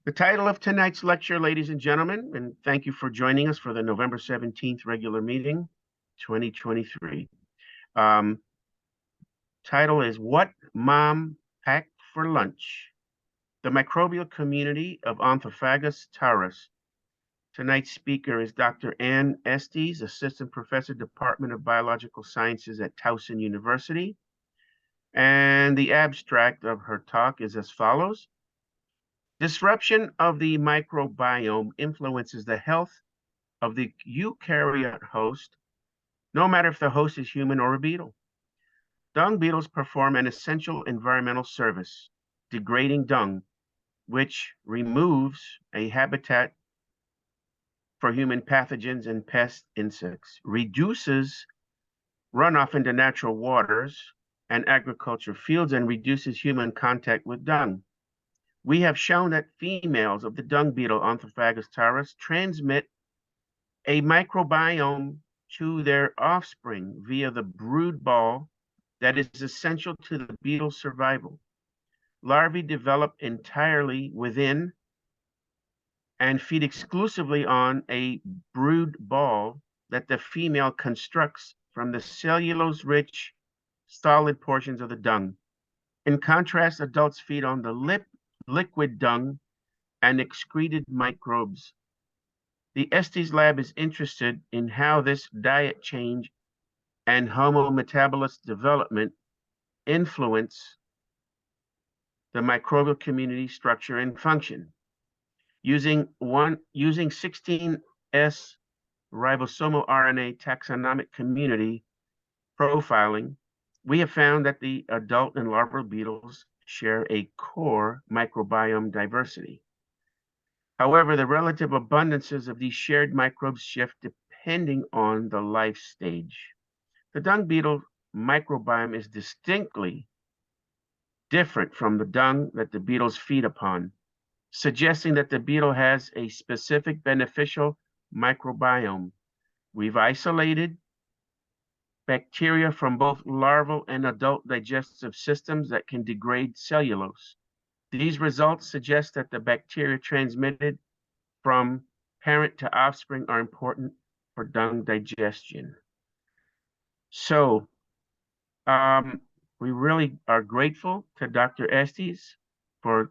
The title of tonight's lecture, ladies and gentlemen, and thank you for joining us for the November 17th regular meeting, 2023. Title is What Mom Packed for Lunch? The Microbial Community of Onthophagus taurus. Tonight's speaker is Dr. Ann Estes, Assistant Professor, Department of Biological Sciences at Towson University. And the abstract of her talk is as follows. Disruption of the microbiome influences the health of the eukaryote host, no matter if the host is human or a beetle. Dung beetles perform an essential environmental service, degrading dung, which removes a habitat for human pathogens and pest insects, reduces runoff into natural waters and agriculture fields, and reduces human contact with dung. We have shown that females of the dung beetle Onthophagus taurus transmit a microbiome to their offspring via the brood ball that is essential to the beetle's survival. Larvae develop entirely within and feed exclusively on a brood ball that the female constructs from the cellulose-rich solid portions of the dung. In contrast, adults feed on the liquid dung and excreted microbes. The Estes lab is interested in how this diet change and holometabolous development influence the microbial community structure and function. Using 16S ribosomal RNA taxonomic community profiling, we have found that the adult and larval beetles share a core microbiome diversity. However, the relative abundances of these shared microbes shift depending on the life stage. The dung beetle microbiome is distinctly different from the dung that the beetles feed upon, suggesting that the beetle has a specific beneficial microbiome. We've isolated bacteria from both larval and adult digestive systems that can degrade cellulose. These results suggest that the bacteria transmitted from parent to offspring are important for dung digestion. So we really are grateful to Dr. Estes for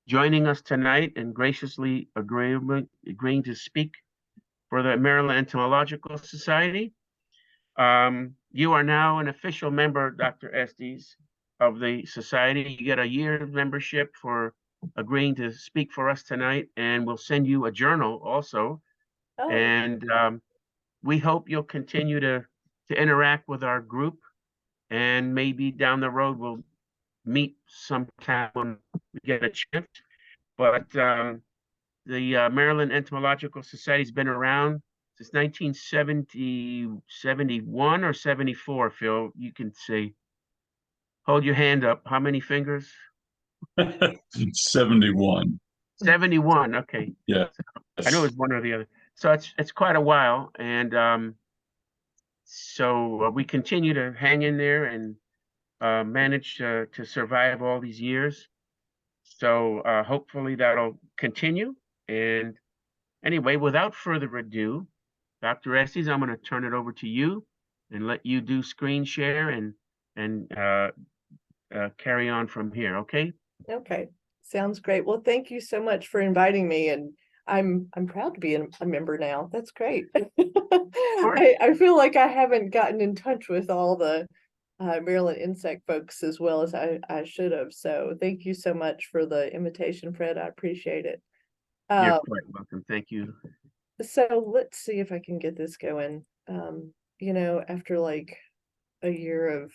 joining us tonight and graciously agreeing to speak for the Maryland Entomological Society. You are now an official member, Dr. Estes, of the Society. You get a year of membership for agreeing to speak for us tonight, and we'll send you a journal also. Oh. And we hope you'll continue to interact with our group, and maybe down the road we'll meet sometime when we get a chance. But the Maryland Entomological Society has been around since 1971 or 74, Phil. You can see. Hold your hand up. How many fingers? 71. 71. Okay. Yeah. I know it was one or the other. So it's quite a while, and so we continue to hang in there and manage to survive all these years. So hopefully that'll continue. And anyway, without further ado, Dr. Estes, I'm going to turn it over to you and let you do screen share and carry on from here. Okay. Okay. Sounds great. Well, thank you so much for inviting me, and I'm proud to be a member now. That's great. I feel like I haven't gotten in touch with all the Maryland insect folks as well as I should have. So thank you so much for the invitation, Fred. I appreciate it. You're quite welcome. Thank you. So let's see if I can get this going. You know, after like a year of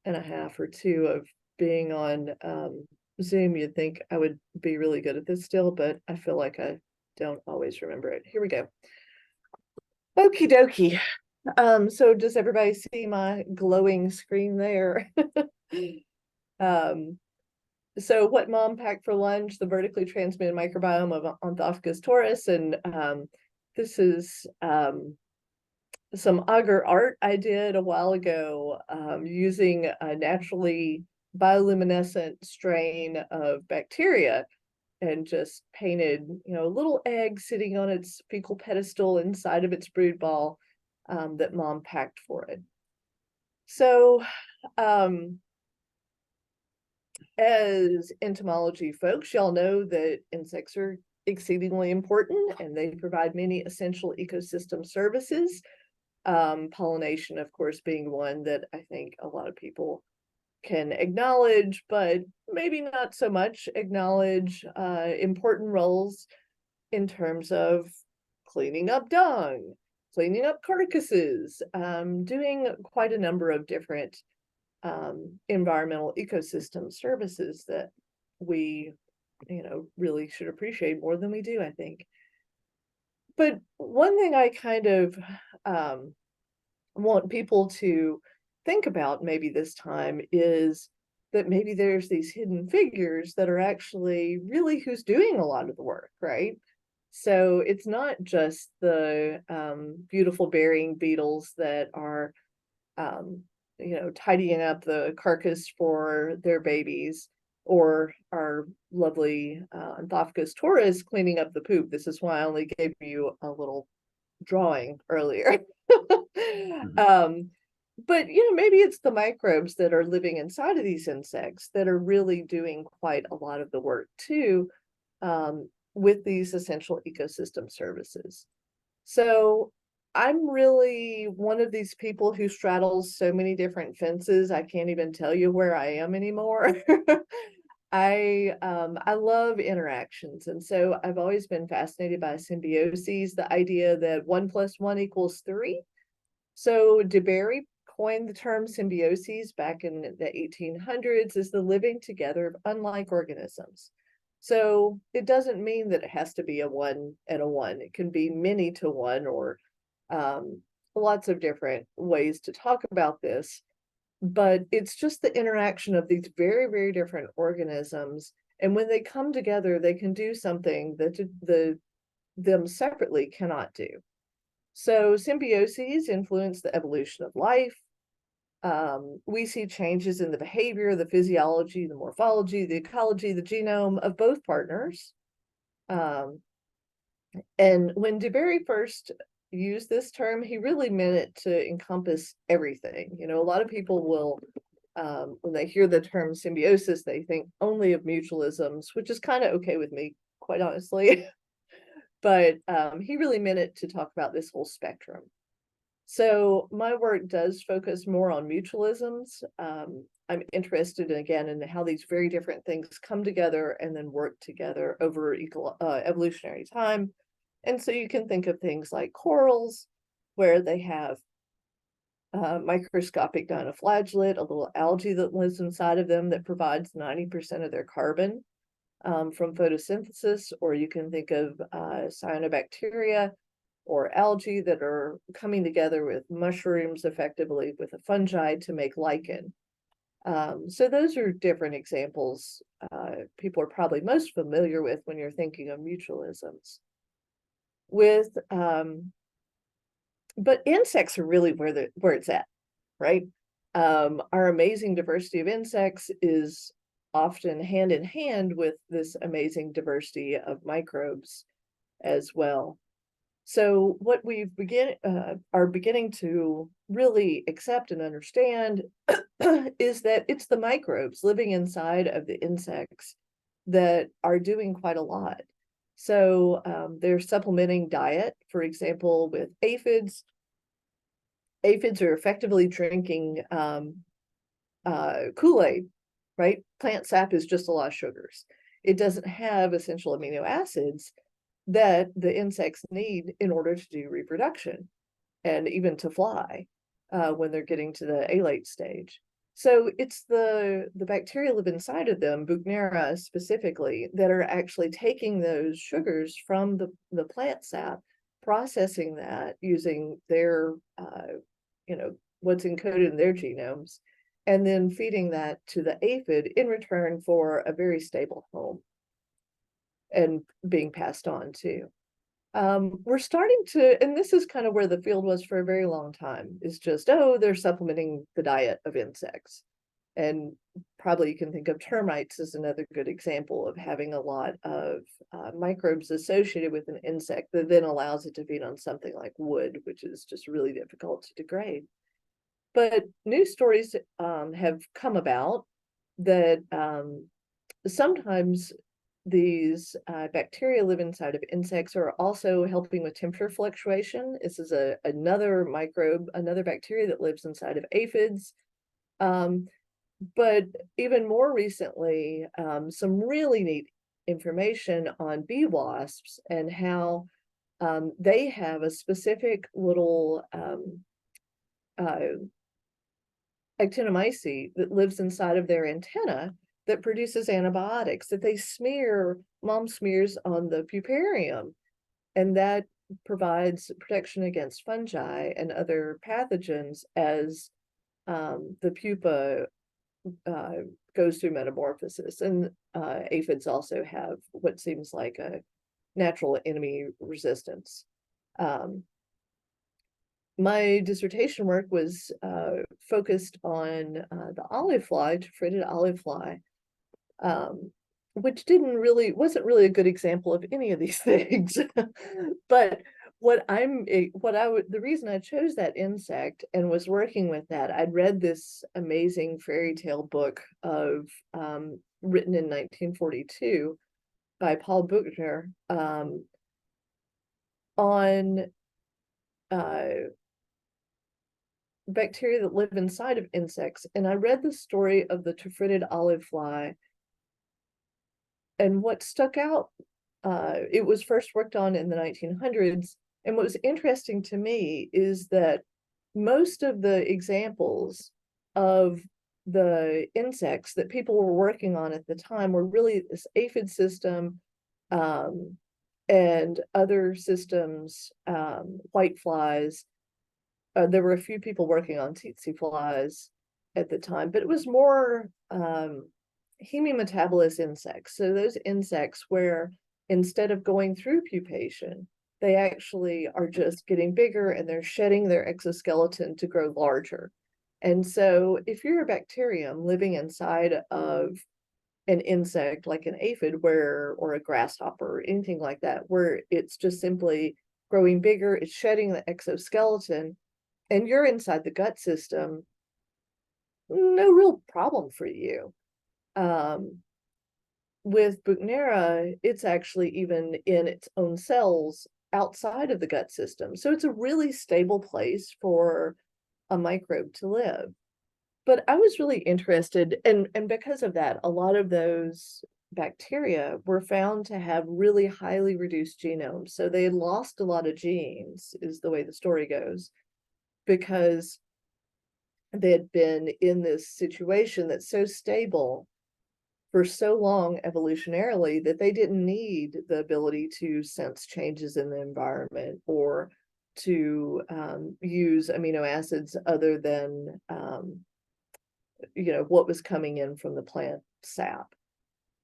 and a half or two of being on Zoom, you'd think I would be really good at this still, but I feel like I don't always remember it. Here we go. Okie dokie. So does everybody see my glowing screen there? So what Mom packed for lunch, the vertically transmitted microbiome of Onthophagus taurus, and this is some auger art I did a while ago using a naturally bioluminescent strain of bacteria and just painted, a little egg sitting on its fecal pedestal inside of its brood ball that mom packed for it. So, as entomology folks, y'all know that insects are exceedingly important and they provide many essential ecosystem services. Pollination, of course, being one that I think a lot of people can acknowledge, but maybe not so much acknowledge important roles in terms of cleaning up dung, cleaning up carcasses, doing quite a number of different environmental ecosystem services that we, really should appreciate more than we do, I think. But one thing I kind of want people to think about maybe this time is that maybe there's these hidden figures that are actually really who's doing a lot of the work, right? So it's not just the beautiful burying beetles that are, tidying up the carcass for their babies, or our lovely Onthophagus taurus cleaning up the poop. This is why I only gave you a little drawing earlier. Mhm. But maybe it's the microbes that are living inside of these insects that are really doing quite a lot of the work too, with these essential ecosystem services. So I'm really one of these people who straddles so many different fences, I can't even tell you where I am anymore. I love interactions, and so I've always been fascinated by symbioses, the idea that 1 + 1 = 3. So DeBerry coined the term symbioses back in the 1800s as the living together of unlike organisms. So it doesn't mean that it has to be a 1 and a 1. It can be many to one, or lots of different ways to talk about this. But it's just the interaction of these very, very different organisms. And when they come together, they can do something that them separately cannot do. So symbioses influence the evolution of life. We see changes in the behavior, the physiology, the morphology, the ecology, the genome of both partners. And when DeBerry first used this term, he really meant it to encompass everything. A lot of people will, when they hear the term symbiosis, they think only of mutualisms, which is kind of okay with me, quite honestly. But he really meant it to talk about this whole spectrum. So my work does focus more on mutualisms. I'm interested again in how these very different things come together and then work together over evolutionary time. And so you can think of things like corals, where they have microscopic dinoflagellate, a little algae that lives inside of them that provides 90% of their carbon from photosynthesis, or you can think of cyanobacteria or algae that are coming together with mushrooms, effectively with a fungi, to make lichen. So those are different examples people are probably most familiar with when you're thinking of mutualisms. But insects are really where it's at, right? Our amazing diversity of insects is often hand in hand with this amazing diversity of microbes as well. So what we are beginning to really accept and understand is that it's the microbes living inside of the insects that are doing quite a lot. So they're supplementing diet, for example, with aphids. Aphids are effectively drinking Kool-Aid, right? Plant sap is just a lot of sugars. It doesn't have essential amino acids that the insects need in order to do reproduction and even to fly when they're getting to the alate stage. So it's the bacteria live inside of them, Buchnera specifically, that are actually taking those sugars from the plant sap, processing that using their, what's encoded in their genomes, and then feeding that to the aphid in return for a very stable home and being passed on too. We're starting to, and this is kind of where the field was for a very long time, is just, oh, they're supplementing the diet of insects. And probably you can think of termites as another good example of having a lot of microbes associated with an insect that then allows it to feed on something like wood, which is just really difficult to degrade. But news stories have come about that sometimes these bacteria live inside of insects are also helping with temperature fluctuation. This is another microbe, another bacteria that lives inside of aphids. But even more recently, some really neat information on bee wasps and how they have a specific little actinomycete that lives inside of their antenna that produces antibiotics that they smear, mom smears on the puparium, and that provides protection against fungi and other pathogens as the pupa goes through metamorphosis. And aphids also have what seems like a natural enemy resistance. My dissertation work was focused on the olive fly, Taphriddid olive fly, which wasn't really a good example of any of these things. But the reason I chose that insect and was working with that, I'd read this amazing fairy tale book written in 1942 by Paul Buchner on bacteria that live inside of insects. And I read the story of the Taphriddid olive fly. And what stuck out, it was first worked on in the 1900s. And what was interesting to me is that most of the examples of the insects that people were working on at the time were really this aphid system and other systems, white flies. There were a few people working on tsetse flies at the time, but it was more holometabolous insects. So those insects where instead of going through pupation, they actually are just getting bigger and they're shedding their exoskeleton to grow larger. And so if you're a bacterium living inside of an insect like an aphid or a grasshopper or anything like that, where it's just simply growing bigger, it's shedding the exoskeleton, and you're inside the gut system, no real problem for you. With Buchnera, it's actually even in its own cells outside of the gut system. So it's a really stable place for a microbe to live. But I was really interested, and because of that, a lot of those bacteria were found to have really highly reduced genomes. So they had lost a lot of genes, is the way the story goes, because they had been in this situation that's so stable for so long evolutionarily that they didn't need the ability to sense changes in the environment or to use amino acids other than what was coming in from the plant sap.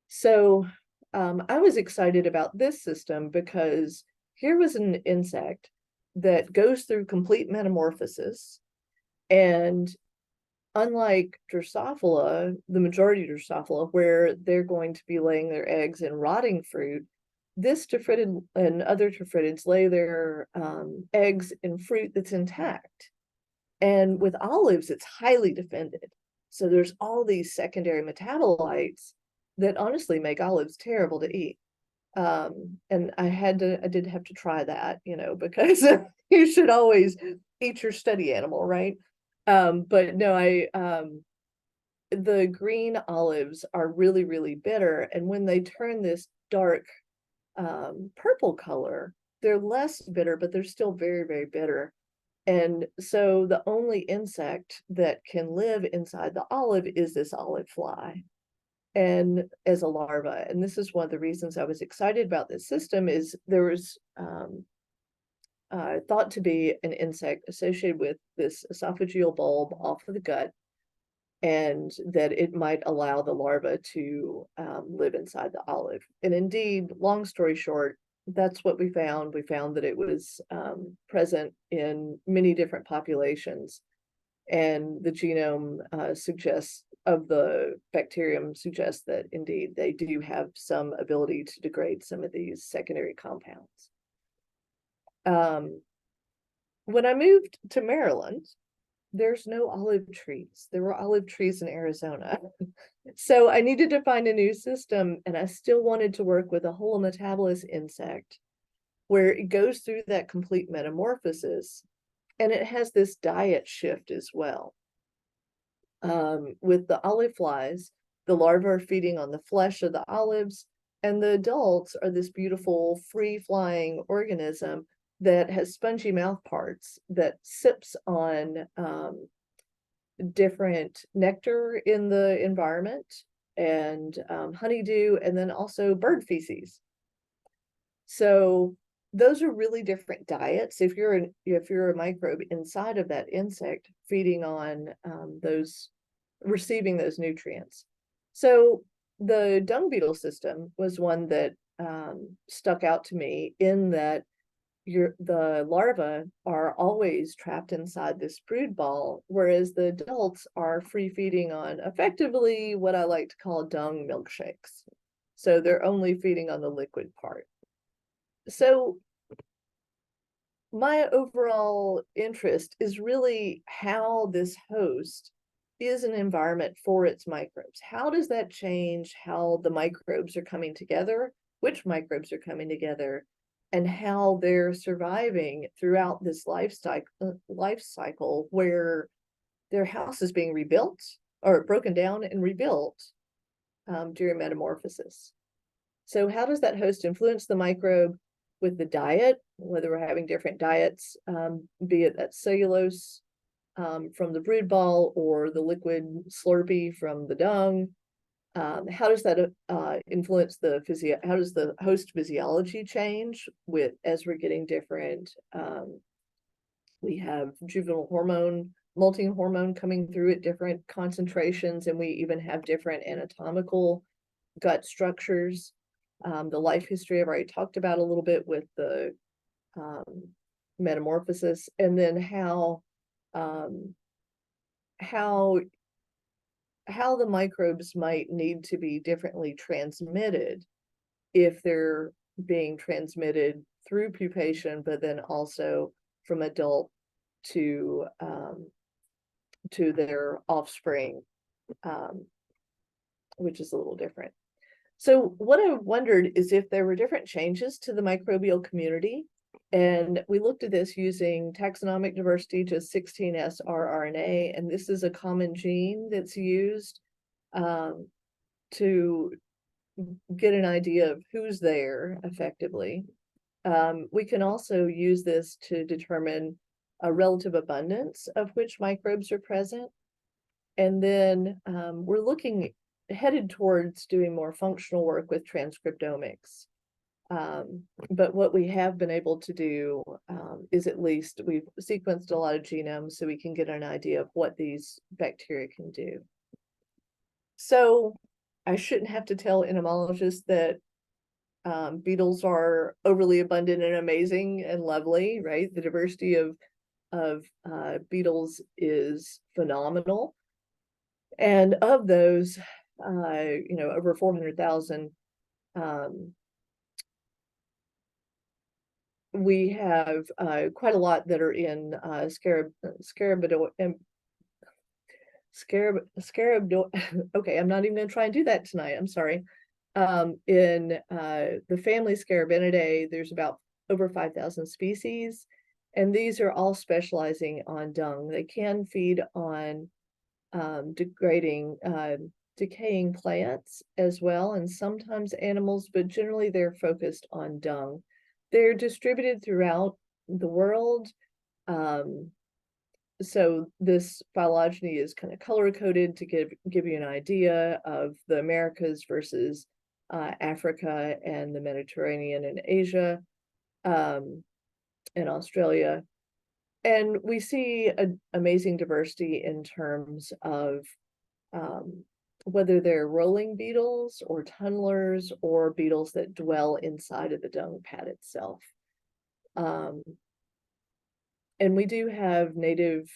So I was excited about this system because here was an insect that goes through complete metamorphosis, and unlike Drosophila, the majority of Drosophila, where they're going to be laying their eggs in rotting fruit, this Taphriddid and other Taphriddids lay their eggs in fruit that's intact. And with olives, it's highly defended. So there's all these secondary metabolites that honestly make olives terrible to eat. And I did have to try that, because you should always eat your study animal, right? But no, the green olives are really, really bitter. And when they turn this dark purple color, they're less bitter, but they're still very, very bitter. And so the only insect that can live inside the olive is this olive fly, and as a larva. And this is one of the reasons I was excited about this system is there was thought to be an insect associated with this esophageal bulb off of the gut, and that it might allow the larva to live inside the olive. And indeed, long story short, that's what we found. We found that it was present in many different populations, and the genome suggests of the bacterium suggests that indeed they do have some ability to degrade some of these secondary compounds. When I moved to Maryland, there's no olive trees. There were olive trees in Arizona. So I needed to find a new system, and I still wanted to work with a holometabolous insect where it goes through that complete metamorphosis, and it has this diet shift as well. With the olive flies, the larvae are feeding on the flesh of the olives, and the adults are this beautiful free-flying organism that has spongy mouth parts that sips on different nectar in the environment and honeydew, and then also bird feces. So those are really different diets. If you're a microbe inside of that insect feeding on receiving those nutrients. So the dung beetle system was one that stuck out to me in that the larvae are always trapped inside this brood ball, whereas the adults are free feeding on effectively what I like to call dung milkshakes. So they're only feeding on the liquid part. So my overall interest is really how this host is an environment for its microbes. How does that change how the microbes are coming together, which microbes are coming together, and how they're surviving throughout this life cycle where their house is being rebuilt or broken down and rebuilt during metamorphosis. So how does that host influence the microbe with the diet, whether we're having different diets, be it that cellulose from the brood ball or the liquid slurpee from the dung? How does that influence how does the host physiology change as we're getting different? We have juvenile hormone, molting hormone coming through at different concentrations, and we even have different anatomical gut structures. The life history I've already talked about a little bit with the metamorphosis, and then how the microbes might need to be differently transmitted if they're being transmitted through pupation, but then also from adult to their offspring, which is a little different. So what I wondered is if there were different changes to the microbial community. And we looked at this using taxonomic diversity to 16S rRNA, and this is a common gene that's used to get an idea of who's there effectively. We can also use this to determine a relative abundance of which microbes are present. And then we're headed towards doing more functional work with transcriptomics. But what we have been able to do is at least we've sequenced a lot of genomes so we can get an idea of what these bacteria can do. So I shouldn't have to tell entomologists that beetles are overly abundant and amazing and lovely, right? The diversity of beetles is phenomenal. And of those, over 400,000, we have quite a lot that are in okay, I'm not even going to try and do that tonight. I'm sorry. In the family Scarabinidae, there's about over 5,000 species, and these are all specializing on dung. They can feed on degrading, decaying plants as well, and sometimes animals, but generally they're focused on dung. They're distributed throughout the world. So this phylogeny is kind of color-coded to give you an idea of the Americas versus Africa and the Mediterranean and Asia and Australia. And we see an amazing diversity in terms of whether they're rolling beetles or tunnelers or beetles that dwell inside of the dung pad itself. And we do have native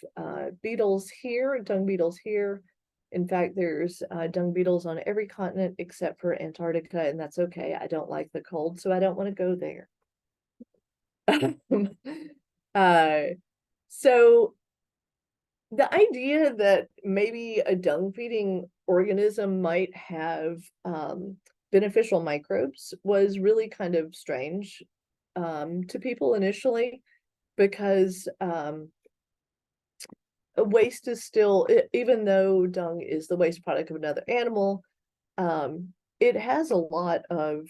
beetles here, dung beetles here, In fact, there's dung beetles on every continent except for Antarctica, and that's okay. I don't like the cold, so I don't want to go there. So the idea that maybe a dung-feeding organism might have beneficial microbes was really kind of strange to people initially, because waste is still, even though dung is the waste product of another animal, it has a lot of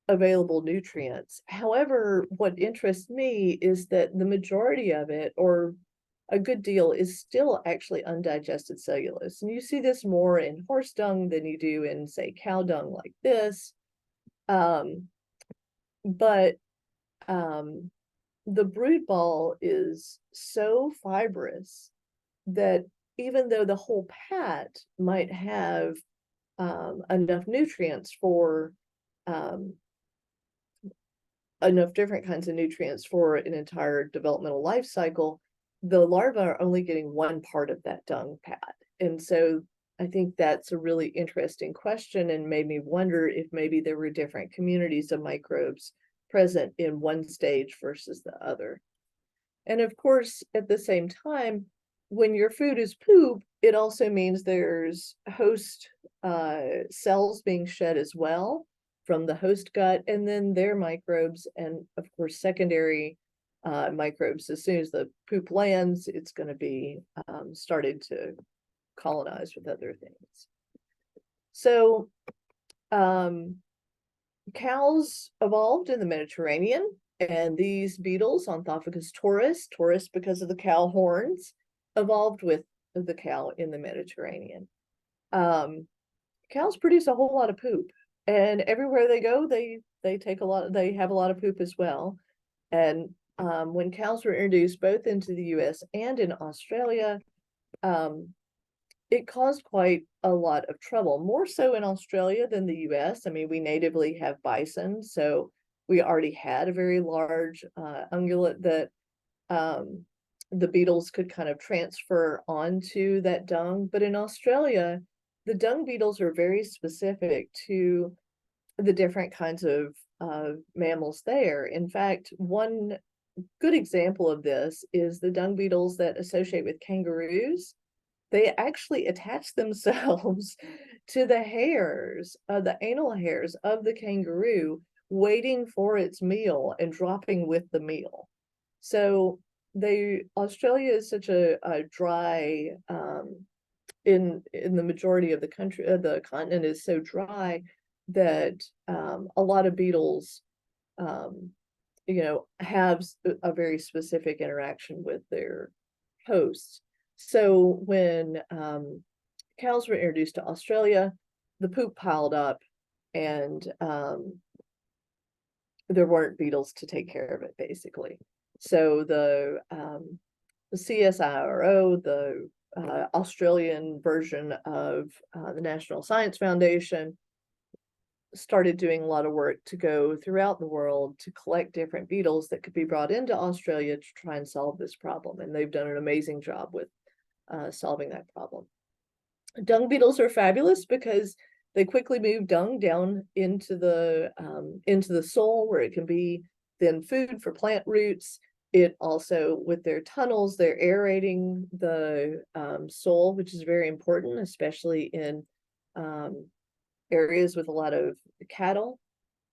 available nutrients. However, what interests me is that the majority of it, or a good deal, is still actually undigested cellulose. And you see this more in horse dung than you do in, say, cow dung like this. But the brood ball is so fibrous that even though the whole pat might have enough nutrients for enough different kinds of nutrients for an entire developmental life cycle, the larvae are only getting one part of that dung pad. And so I think that's a really interesting question, and made me wonder if maybe there were different communities of microbes present in one stage versus the other. And of course, at the same time, when your food is poop, it also means there's host cells being shed as well from the host gut, and then their microbes, and of course secondary microbes. As soon as the poop lands, it's going to be started to colonize with other things. So cows evolved in the Mediterranean, and these beetles, Onthophagus taurus, taurus because of the cow horns, evolved with the cow in the Mediterranean. Cows produce a whole lot of poop, and everywhere they go, they take a lot. They have a lot of poop as well. And when cows were introduced both into the U.S. and in Australia, it caused quite a lot of trouble, more so in Australia than the US. I mean, we natively have bison, so we already had a very large ungulate that the beetles could kind of transfer onto that dung. But in Australia, the dung beetles are very specific to the different kinds of mammals there. In fact, one good example of this is the dung beetles that associate with kangaroos. They actually attach themselves to the hairs, the anal hairs of the kangaroo, waiting for its meal and dropping with the meal. So Australia is such a dry, in the majority of the country, the continent is so dry that a lot of beetles, have a very specific interaction with their hosts. So when cows were introduced to Australia, the poop piled up, and there weren't beetles to take care of it, basically. So the CSIRO, the Australian version of the National Science Foundation, started doing a lot of work to go throughout the world to collect different beetles that could be brought into Australia to try and solve this problem. And they've done an amazing job with solving that problem. Dung beetles are fabulous because they quickly move dung down into the soil, where it can be then food for plant roots. It also, with their tunnels, they're aerating the soil, which is very important, especially in areas with a lot of cattle.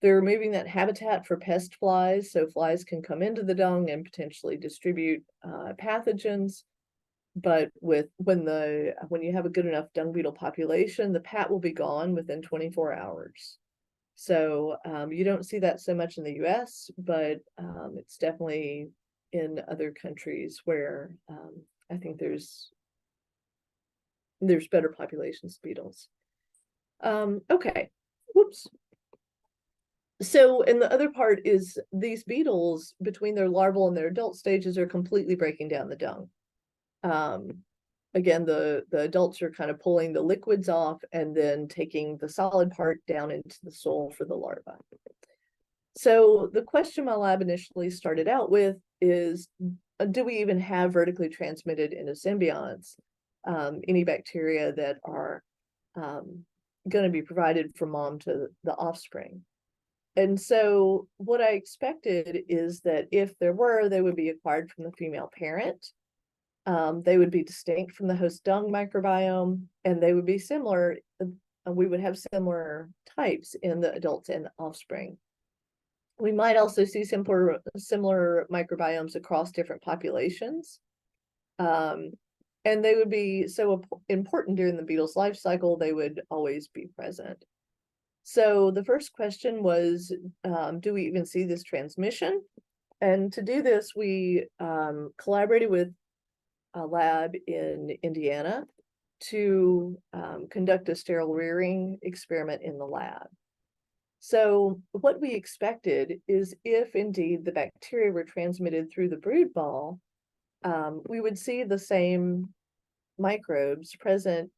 They're removing that habitat for pest flies, so flies can come into the dung and potentially distribute pathogens. But when you have a good enough dung beetle population, the pat will be gone within 24 hours. So you don't see that so much in the US, but it's definitely in other countries where I think there's better populations of beetles. Okay, whoops. So, and the other part is these beetles, between their larval and their adult stages, are completely breaking down the dung. Again, the adults are kind of pulling the liquids off and then taking the solid part down into the soil for the larva. So the question my lab initially started out with is, do we even have vertically transmitted endosymbionts? any bacteria that are going to be provided from mom to the offspring. And so what I expected is that if there were, they would be acquired from the female parent. They would be distinct from the host dung microbiome, and they would be similar. We would have similar types in the adults and the offspring. We might also see similar microbiomes across different populations. And they would be so important during the beetle's life cycle, they would always be present. So the first question was, do we even see this transmission? And to do this, we collaborated with a lab in Indiana to conduct a sterile rearing experiment in the lab. So what we expected is if indeed the bacteria were transmitted through the brood ball, we would see the same microbes present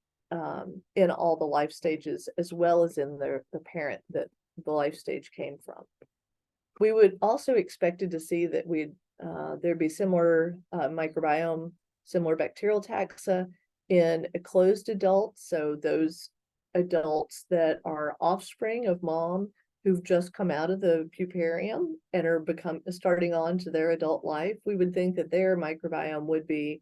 in all the life stages, as well as in the parent that the life stage came from. We would also expected to see that there'd be similar microbiome, similar bacterial taxa in a closed adult. So those adults that are offspring of mom who've just come out of the puparium and are starting on to their adult life, we would think that their microbiome would be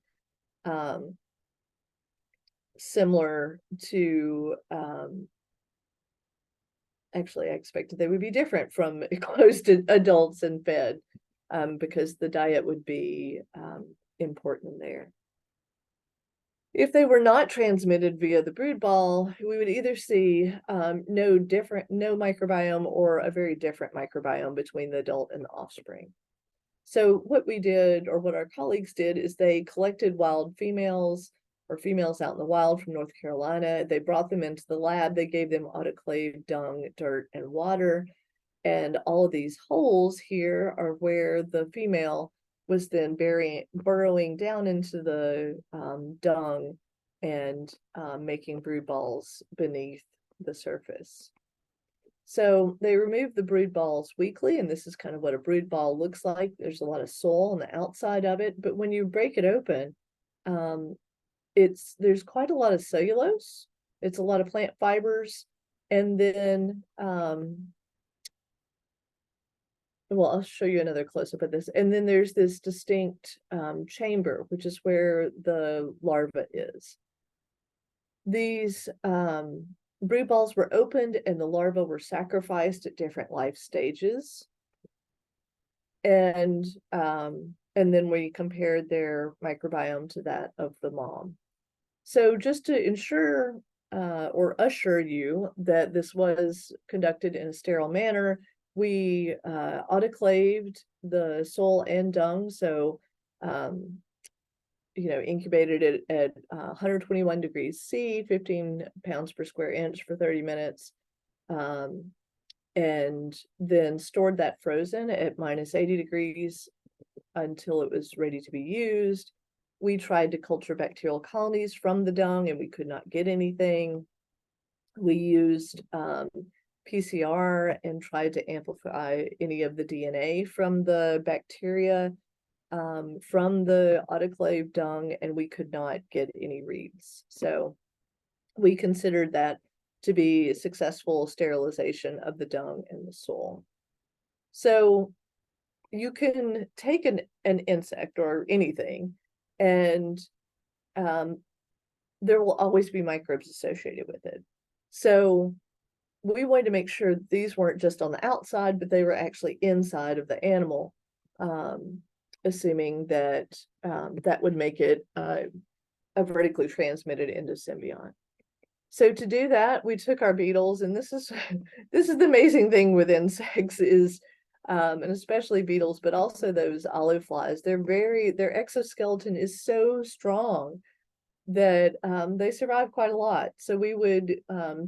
similar to, actually, I expected they would be different from closed adults and fed, because the diet would be important there. If they were not transmitted via the brood ball, we would either see no microbiome or a very different microbiome between the adult and the offspring. So what we did, or what our colleagues did, is they collected wild females or females out in the wild from North Carolina. They brought them into the lab. They gave them autoclaved dung, dirt, and water. And all of these holes here are where the female was then burrowing down into the dung and making brood balls beneath the surface. So they remove the brood balls weekly, and this is kind of what a brood ball looks like. There's a lot of soil on the outside of it, but when you break it open, there's quite a lot of cellulose. It's a lot of plant fibers, and then well, I'll show you another close-up of this. And then there's this distinct chamber, which is where the larva is. These brood balls were opened and the larvae were sacrificed at different life stages. And then we compared their microbiome to that of the mom. So just to ensure or assure you that this was conducted in a sterile manner, we autoclaved the soil and dung. So incubated it at 121 degrees C, 15 pounds per square inch for 30 minutes, and then stored that frozen at -80 degrees until it was ready to be used. We tried to culture bacterial colonies from the dung, and we could not get anything. We used PCR and tried to amplify any of the DNA from the bacteria from the autoclaved dung, and we could not get any reads. So we considered that to be a successful sterilization of the dung and the soil. So you can take an insect or anything, and there will always be microbes associated with it. So we wanted to make sure these weren't just on the outside, but they were actually inside of the animal, assuming that that would make it a vertically transmitted endosymbiont. So to do that, we took our beetles, and this is the amazing thing with insects is, and especially beetles, but also those olive flies. Their exoskeleton is so strong that they survive quite a lot. So we would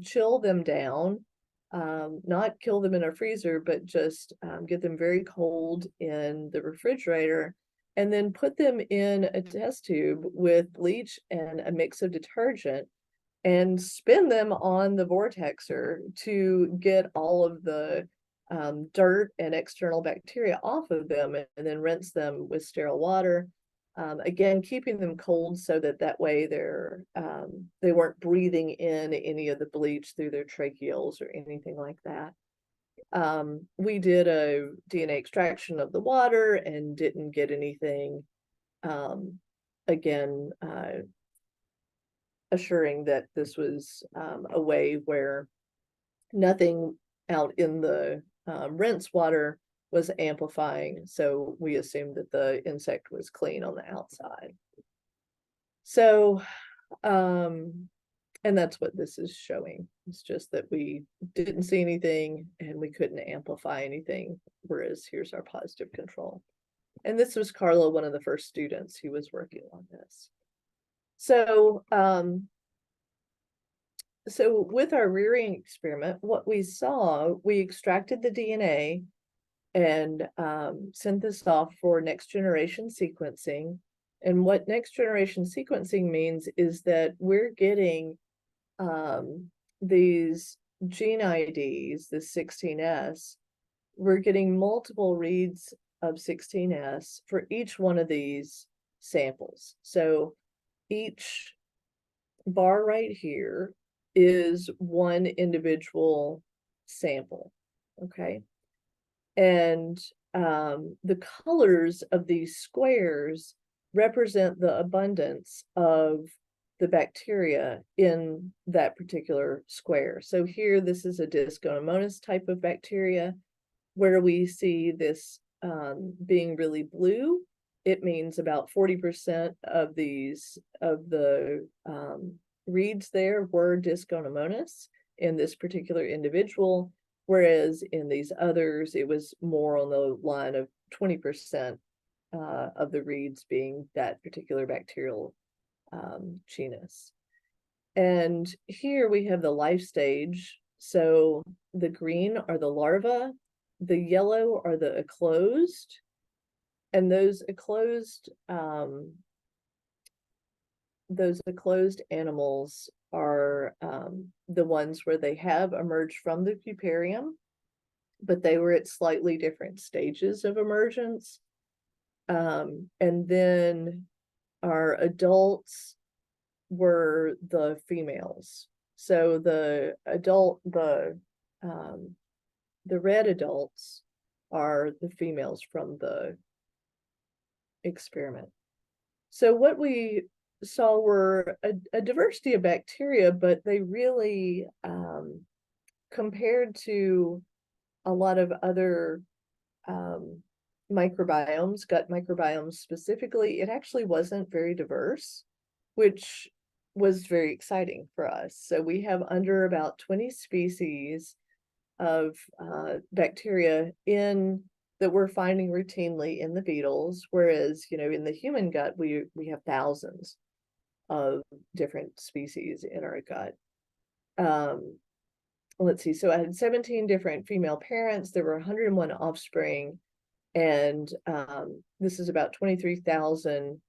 chill them down, not kill them in a freezer, but just get them very cold in the refrigerator, and then put them in a test tube with bleach and a mix of detergent and spin them on the vortexer to get all of the dirt and external bacteria off of them, and then rinse them with sterile water. Again, keeping them cold so that way they weren't breathing in any of the bleach through their tracheals or anything like that. We did a DNA extraction of the water and didn't get anything. Again, assuring that this was a way where nothing out in the rinse water was amplifying, so we assumed that the insect was clean on the outside. So, and that's what this is showing. It's just that we didn't see anything and we couldn't amplify anything, whereas here's our positive control. And this was Carla, one of the first students who was working on this. So, so with our rearing experiment, what we saw, we extracted the DNA and sent this off for next generation sequencing. And what next generation sequencing means is that we're getting these gene IDs, the 16S, we're getting multiple reads of 16S for each one of these samples. So each bar right here is one individual sample, okay? And the colors of these squares represent the abundance of the bacteria in that particular square. So here, this is a Discomonas type of bacteria, where we see this being really blue. It means about 40% of the reads there were Discomonas in this particular individual, whereas in these others, it was more on the line of 20% of the reads being that particular bacterial genus. And here we have the life stage. So the green are the larvae, the yellow are the eclosed, and those eclosed animals are the ones where they have emerged from the puparium, but they were at slightly different stages of emergence. And then our adults were the females. So the red adults are the females from the experiment. So what we saw were a diversity of bacteria, but they really, compared to a lot of other microbiomes, gut microbiomes specifically, it actually wasn't very diverse, which was very exciting for us. So we have under about 20 species of bacteria that we're finding routinely in the beetles, whereas, you know, in the human gut, we have thousands of different species in our gut. Let's see, so I had 17 different female parents, there were 101 offspring, and this is about 23,000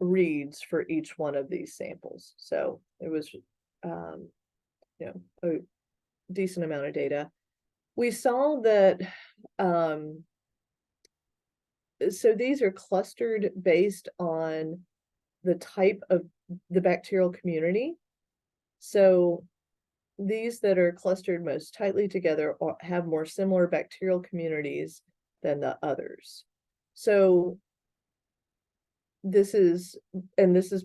reads for each one of these samples. So it was, you know, a decent amount of data. We saw that, so these are clustered based on the type of the bacterial community. So these that are clustered most tightly together have more similar bacterial communities than the others. So this is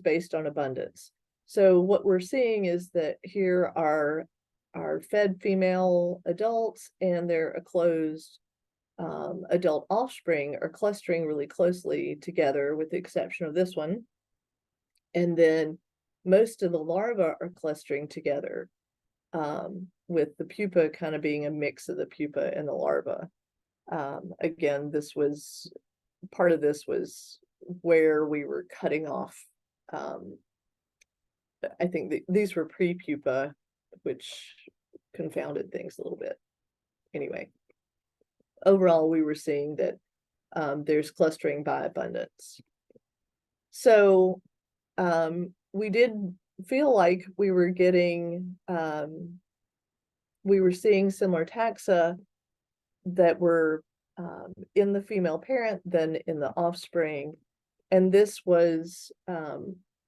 based on abundance. So what we're seeing is that here are our fed female adults and their eclosed adult offspring are clustering really closely together, with the exception of this one. And then most of the larvae are clustering together, with the pupa kind of being a mix of the pupa and the larva. Again, part of this was where we were cutting off. I think these were pre-pupa, which confounded things a little bit. Anyway, overall, we were seeing that there's clustering by abundance. So we did feel like we were getting, we were seeing similar taxa that were in the female parent than in the offspring. And this was,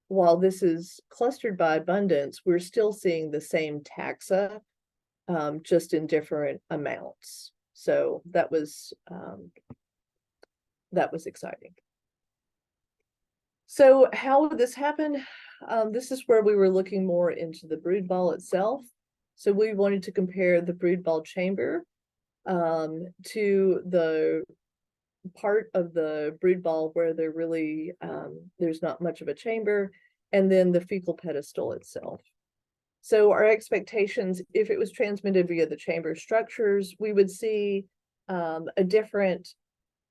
while this is clustered by abundance, we're still seeing the same taxa, just in different amounts. So that was exciting. So how would this happen? This is where we were looking more into the brood ball itself. So we wanted to compare the brood ball chamber to the part of the brood ball where there's not much of a chamber, and then the fecal pedestal itself. So our expectations, if it was transmitted via the chamber structures, we would see a different,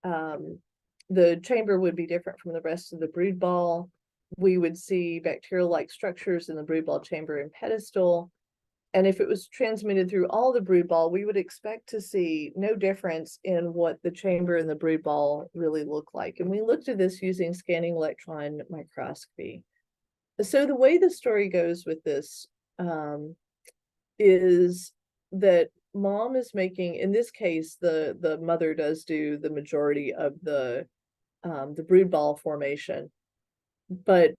the chamber would be different from the rest of the brood ball. We would see bacterial-like structures in the brood ball chamber and pedestal. And if it was transmitted through all the brood ball, we would expect to see no difference in what the chamber and the brood ball really look like. And we looked at this using scanning electron microscopy. So the way the story goes with this is that mom is making, in this case, the mother does do the majority of the brood ball formation, but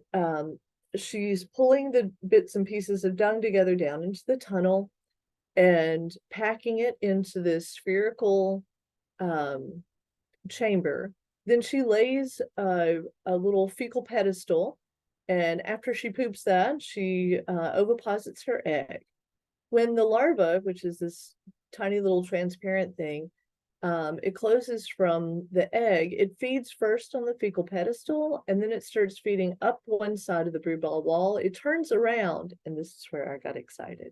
she's pulling the bits and pieces of dung together down into the tunnel and packing it into this spherical chamber. Then she lays a little fecal pedestal, and after she poops that, she oviposits her egg. When the larva, which is this tiny little transparent thing, it closes from the egg, it feeds first on the fecal pedestal, and then it starts feeding up one side of the brood ball wall. It turns around, and this is where I got excited.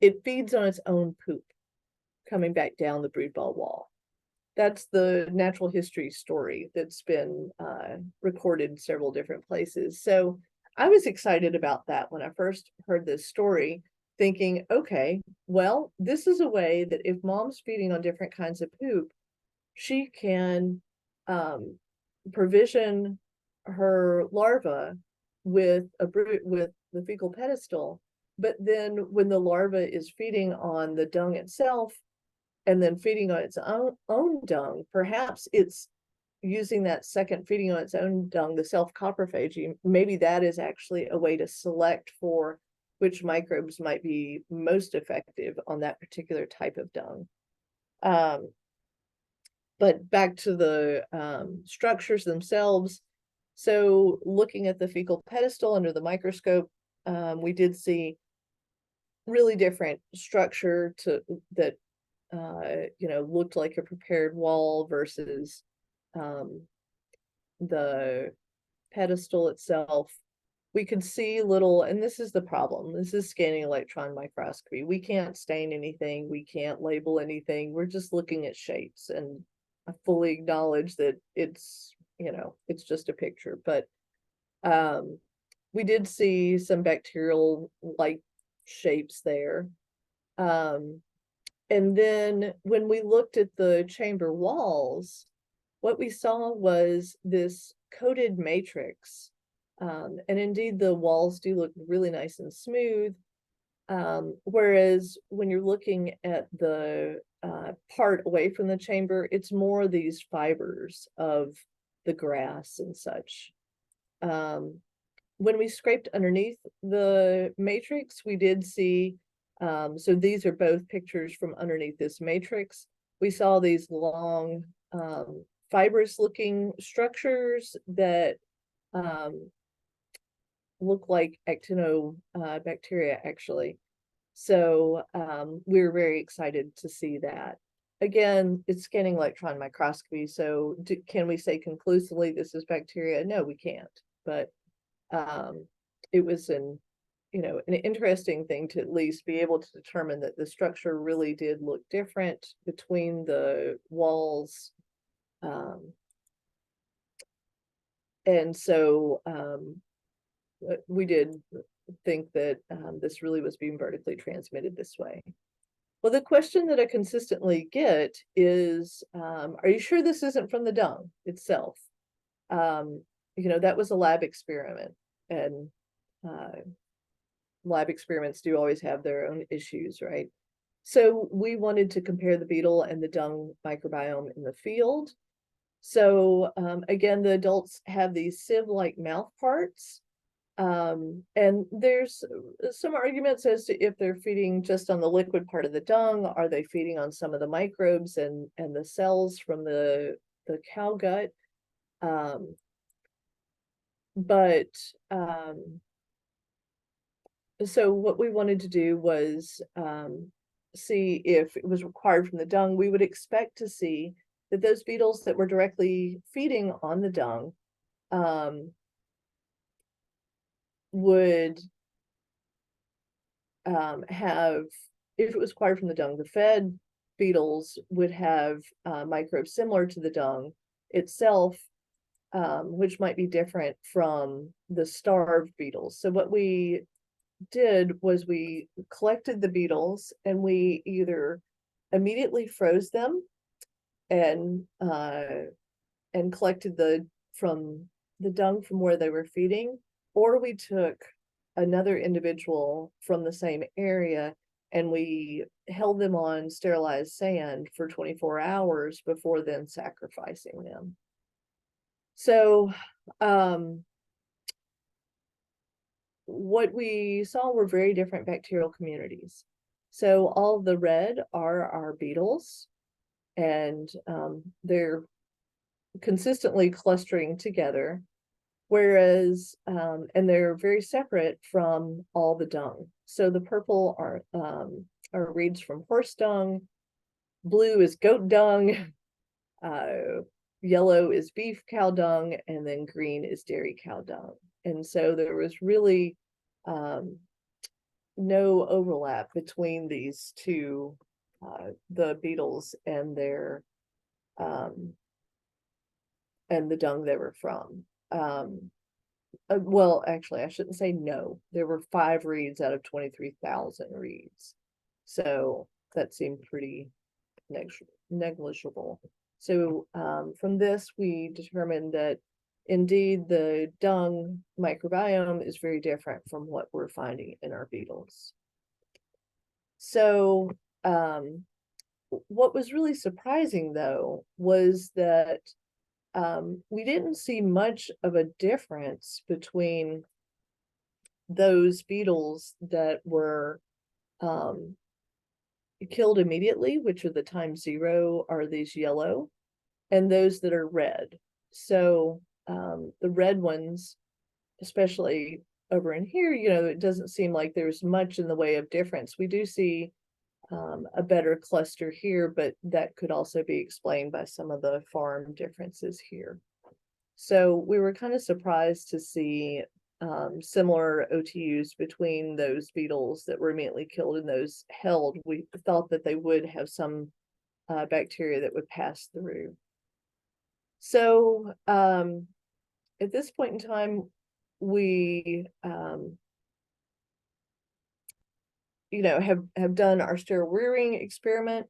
It feeds on its own poop, coming back down the brood ball wall. That's the natural history story that's been recorded in several different places. So I was excited about that when I first heard this story, thinking, okay, well, this is a way that if mom's feeding on different kinds of poop, she can provision her larva with the fecal pedestal. But then when the larva is feeding on the dung itself and then feeding on its own dung, perhaps it's using that second feeding on its own dung, the self-coprophagy, maybe that is actually a way to select for which microbes might be most effective on that particular type of dung. But back to the structures themselves. So looking at the fecal pedestal under the microscope, we did see really different structure that looked like a prepared wall versus the pedestal itself. We could see little, and this is the problem. This is scanning electron microscopy. We can't stain anything. We can't label anything. We're just looking at shapes, and I fully acknowledge that it's just a picture. But we did see some bacterial-like shapes there. And then when we looked at the chamber walls, what we saw was this coated matrix. And indeed, the walls do look really nice and smooth. Whereas when you're looking at the part away from the chamber, it's more these fibers of the grass and such. When we scraped underneath the matrix, we did see, so these are both pictures from underneath this matrix. We saw these long fibrous looking structures that look like actinobacteria, actually. So we're very excited to see that. Again, it's scanning electron microscopy, so can we say conclusively this is bacteria? No, we can't. But it was an interesting thing to at least be able to determine that the structure really did look different between the walls. And so we did think that this really was being vertically transmitted this way. Well, the question that I consistently get is, are you sure this isn't from the dung itself? That was a lab experiment, and lab experiments do always have their own issues, right? So we wanted to compare the beetle and the dung microbiome in the field. So again, the adults have these sieve-like mouth parts. And there's some arguments as to if they're feeding just on the liquid part of the dung, are they feeding on some of the microbes and the cells from the cow gut? But so what we wanted to do was see if it was required from the dung. We would expect to see that those beetles that were directly feeding on the dung would have, if it was acquired from the dung, the fed beetles would have microbes similar to the dung itself, which might be different from the starved beetles. So what we did was we collected the beetles and we either immediately froze them and collected from the dung from where they were feeding, or we took another individual from the same area and we held them on sterilized sand for 24 hours before then sacrificing them. So what we saw were very different bacterial communities. So all the red are our beetles, and they're consistently clustering together, whereas and they're very separate from all the dung. So the purple are reeds from horse dung, blue is goat dung, yellow is beef cow dung, and then green is dairy cow dung. And so there was really no overlap between these two, the beetles and their and the dung they were from. Well, actually, I shouldn't say no. There were 5 reeds out of 23,000 reeds. So that seemed pretty negligible. So from this, we determined that indeed the dung microbiome is very different from what we're finding in our beetles. So what was really surprising, though, was that we didn't see much of a difference between those beetles that were killed immediately, which are the time 0, are these yellow, and those that are red. So the red ones, especially over in here, it doesn't seem like there's much in the way of difference. We do see a better cluster here, but that could also be explained by some of the farm differences here. So we were kind of surprised to see similar OTUs between those beetles that were immediately killed and those held. We thought that they would have some bacteria that would pass through. So at this point in time, we have done our sterile rearing experiment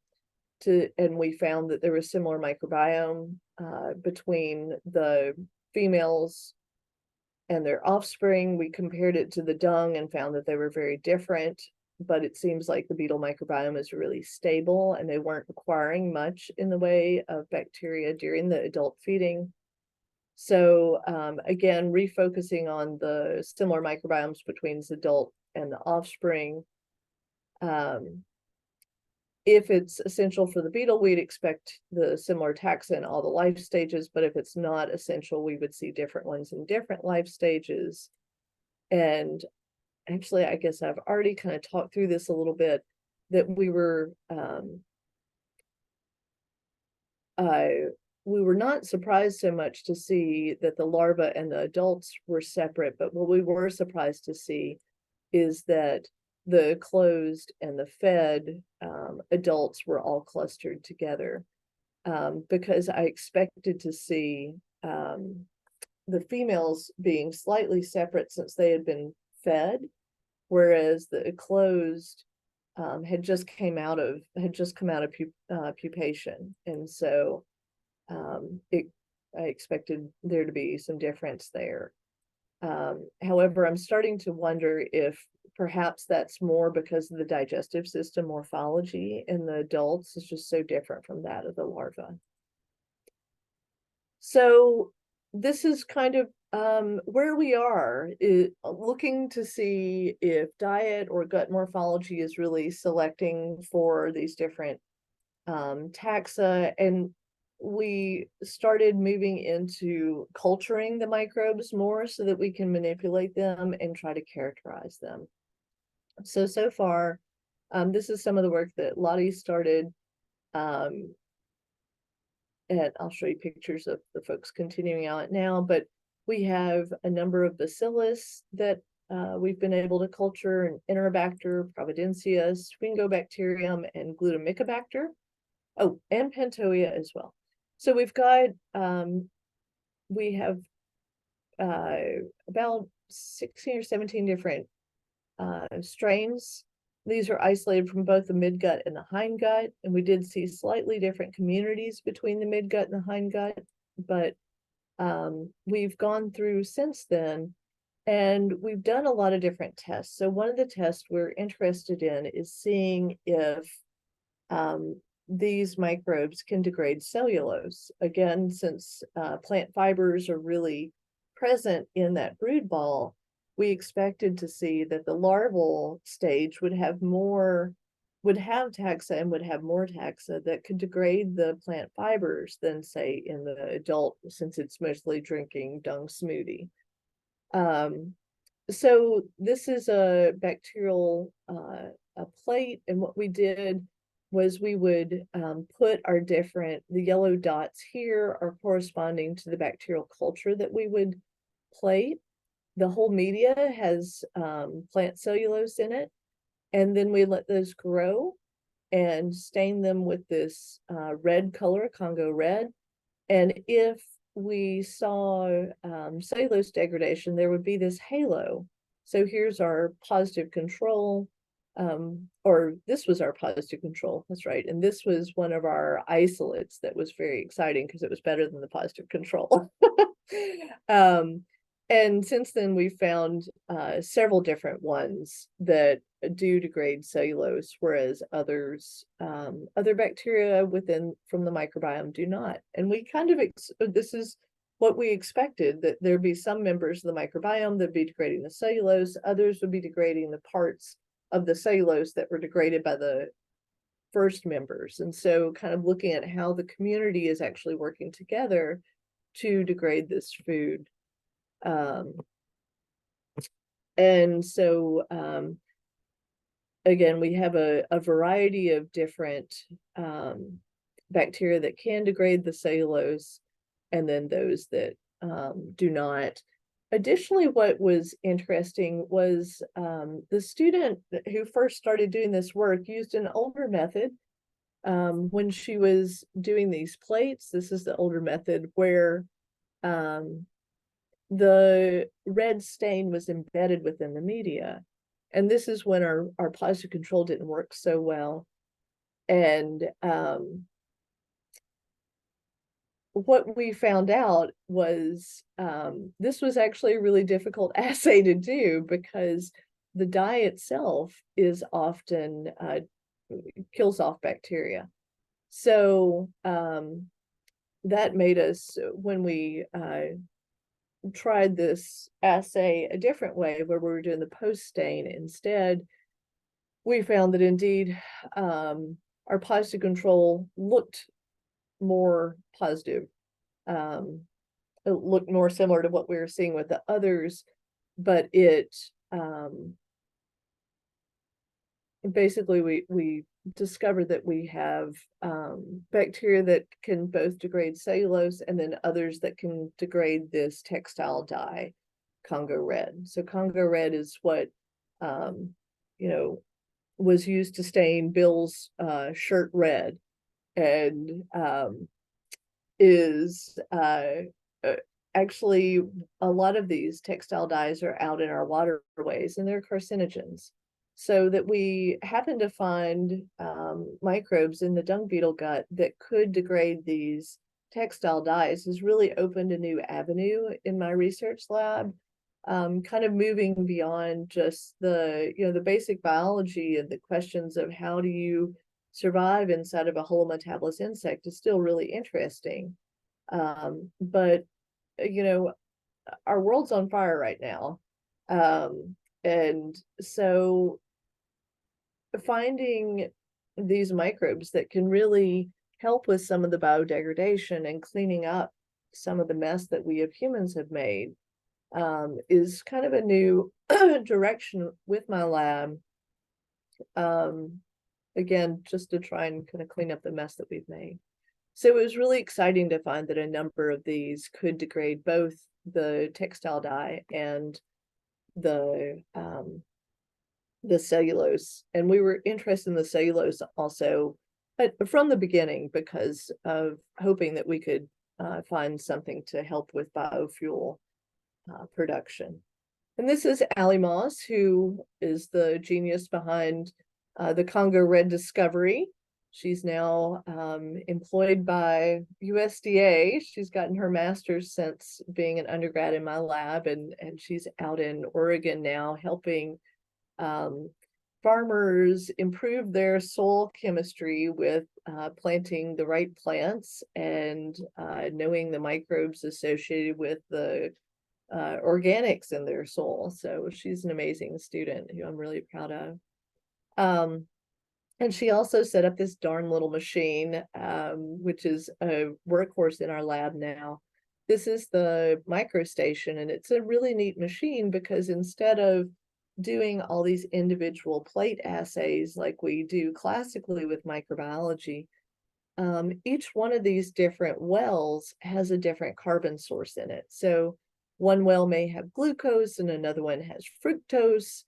and we found that there was similar microbiome between the females and their offspring. We compared it to the dung and found that they were very different, but it seems like the beetle microbiome is really stable and they weren't acquiring much in the way of bacteria during the adult feeding. So again, refocusing on the similar microbiomes between the adult and the offspring. If it's essential for the beetle, we'd expect the similar taxa in all the life stages, but if it's not essential, we would see different ones in different life stages. And actually, I guess I've already kind of talked through this a little bit, that we were not surprised so much to see that the larvae and the adults were separate, but what we were surprised to see is that the closed and the fed adults were all clustered together, because I expected to see the females being slightly separate since they had been fed, whereas the closed had just come out of pupation, and so I expected there to be some difference there. However, I'm starting to wonder if perhaps that's more because of the digestive system morphology in the adults is just so different from that of the larva. So this is kind of where we are, looking to see if diet or gut morphology is really selecting for these different taxa. And we started moving into culturing the microbes more so that we can manipulate them and try to characterize them. So far, this is some of the work that Lottie started. And I'll show you pictures of the folks continuing on it now, but we have a number of bacillus that we've been able to culture, and Enterobacter, Providencia, Sphingobacterium, and Glutamicobacter. Oh, and Pentoia as well. So we've got, we have about 16 or 17 different strains. These are isolated from both the midgut and the hindgut, and we did see slightly different communities between the midgut and the hindgut, but we've gone through since then, and we've done a lot of different tests. So one of the tests we're interested in is seeing if these microbes can degrade cellulose. Again, since plant fibers are really present in that brood ball, we expected to see that the larval stage would have taxa and would have more taxa that could degrade the plant fibers than, say, in the adult, since it's mostly drinking dung smoothie. So this is a bacterial a plate, and what we did was we would put our the yellow dots here are corresponding to the bacterial culture that we would plate. The whole media has plant cellulose in it, and then we let those grow and stain them with this red color, Congo red. And if we saw cellulose degradation, there would be this halo. So here's our positive control, or this was our positive control, that's right. And this was one of our isolates that was very exciting because it was better than the positive control. And since then, we've found several different ones that do degrade cellulose, whereas others, other bacteria from the microbiome do not. And we kind of, this is what we expected, that there'd be some members of the microbiome that would be degrading the cellulose, others would be degrading the parts of the cellulose that were degraded by the first members. And so kind of looking at how the community is actually working together to degrade this food. And so again, we have a variety of different bacteria that can degrade the cellulose, and then those that do not. Additionally, what was interesting was the student who first started doing this work used an older method when she was doing these plates. This is the older method where the red stain was embedded within the media. And this is when our positive control didn't work so well. And what we found out was this was actually a really difficult assay to do, because the dye itself is often kills off bacteria. So that made us, when we tried this assay a different way, where we were doing the post stain instead, we found that indeed our positive control looked more positive. It looked more similar to what we were seeing with the others, but it basically we discovered that we have bacteria that can both degrade cellulose, and then others that can degrade this textile dye, Congo red. So Congo red is what was used to stain Bill's shirt red, and is actually, a lot of these textile dyes are out in our waterways, and they're carcinogens. So that we happen to find microbes in the dung beetle gut that could degrade these textile dyes has really opened a new avenue in my research lab. kind of moving beyond just the basic biology and the questions of how do you survive inside of a holometabolous insect is still really interesting. But our world's on fire right now. And so finding these microbes that can really help with some of the biodegradation and cleaning up some of the mess that we humans have made is kind of a new direction with my lab. Again, just to try and kind of clean up the mess that we've made. So it was really exciting to find that a number of these could degrade both the textile dye and the cellulose. And we were interested in the cellulose also from the beginning because of hoping that we could find something to help with biofuel production. And this is Ali Moss, who is the genius behind the Congo red discovery. She's now employed by USDA. She's gotten her master's since being an undergrad in my lab, and she's out in Oregon now helping farmers improve their soil chemistry with planting the right plants and knowing the microbes associated with the organics in their soil. So she's an amazing student who I'm really proud of. And she also set up this darn little machine, which is a workhorse in our lab now. This is the microstation, and it's a really neat machine because instead of doing all these individual plate assays like we do classically with microbiology, each one of these different wells has a different carbon source in it. So one well may have glucose and another one has fructose.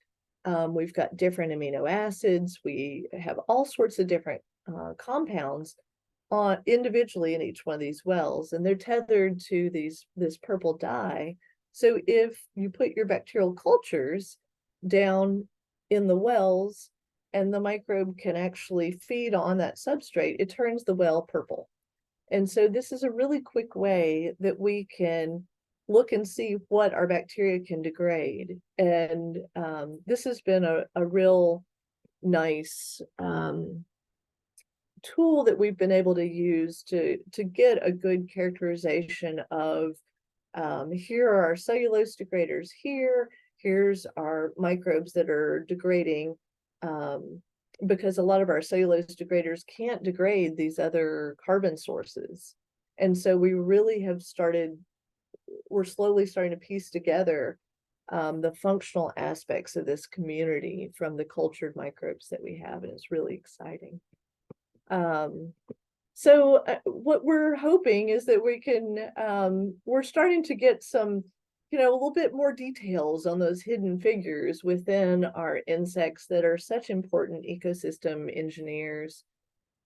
We've got different amino acids. We have all sorts of different compounds individually in each one of these wells, and they're tethered to this purple dye. So if you put your bacterial cultures down in the wells and the microbe can actually feed on that substrate, it turns the well purple. And so this is a really quick way that we can look and see what our bacteria can degrade. And this has been a real nice tool that we've been able to use to get a good characterization of here are our cellulose degraders here's our microbes that are degrading, because a lot of our cellulose degraders can't degrade these other carbon sources. And so we're slowly starting to piece together the functional aspects of this community from the cultured microbes that we have, and it's really exciting. So what we're hoping is that we're starting to get some, a little bit more details on those hidden figures within our insects that are such important ecosystem engineers.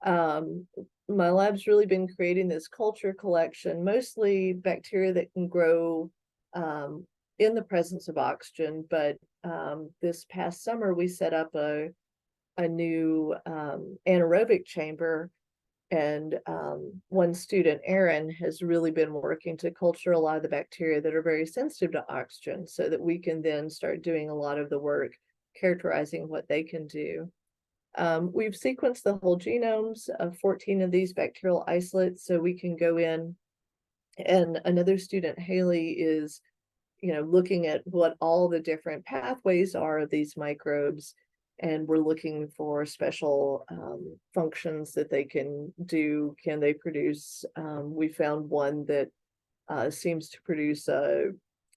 My lab's really been creating this culture collection, mostly bacteria that can grow in the presence of oxygen. But this past summer, we set up a new anaerobic chamber. And one student, Erin, has really been working to culture a lot of the bacteria that are very sensitive to oxygen so that we can then start doing a lot of the work characterizing what they can do. We've sequenced the whole genomes of 14 of these bacterial isolates, so we can go in, and another student, Haley, is looking at what all the different pathways are of these microbes, and we're looking for special functions that they can do. Can they produce, we found one that seems to produce a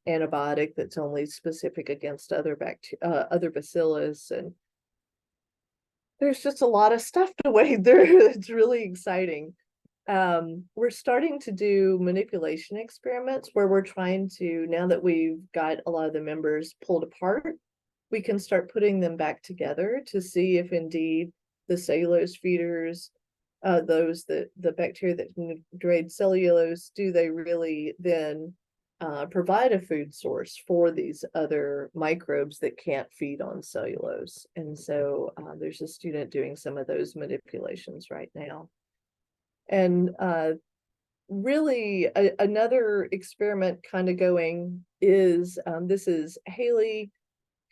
antibiotic that's only specific against other bacillus, and there's just a lot of stuff to wade through. It's really exciting. We're starting to do manipulation experiments where we're trying to, now that we've got a lot of the members pulled apart, we can start putting them back together to see if indeed the cellulose feeders, the bacteria that can degrade cellulose, do they really then provide a food source for these other microbes that can't feed on cellulose. And so there's a student doing some of those manipulations right now. And really another experiment kind of going is this is Haley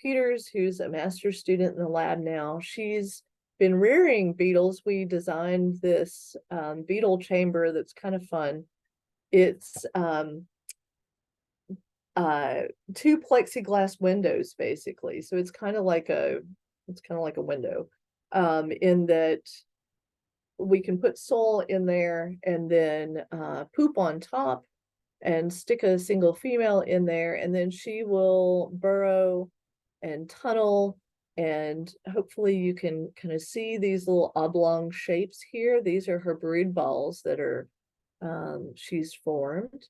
Peters, who's a master's student in the lab now. She's been rearing beetles. We designed this beetle chamber that's kind of fun. It's two plexiglass windows basically. So it's kind of like a window in that we can put soil in there and then poop on top and stick a single female in there, and then she will burrow and tunnel, and hopefully you can kind of see these little oblong shapes here. These are her brood balls that are she's formed.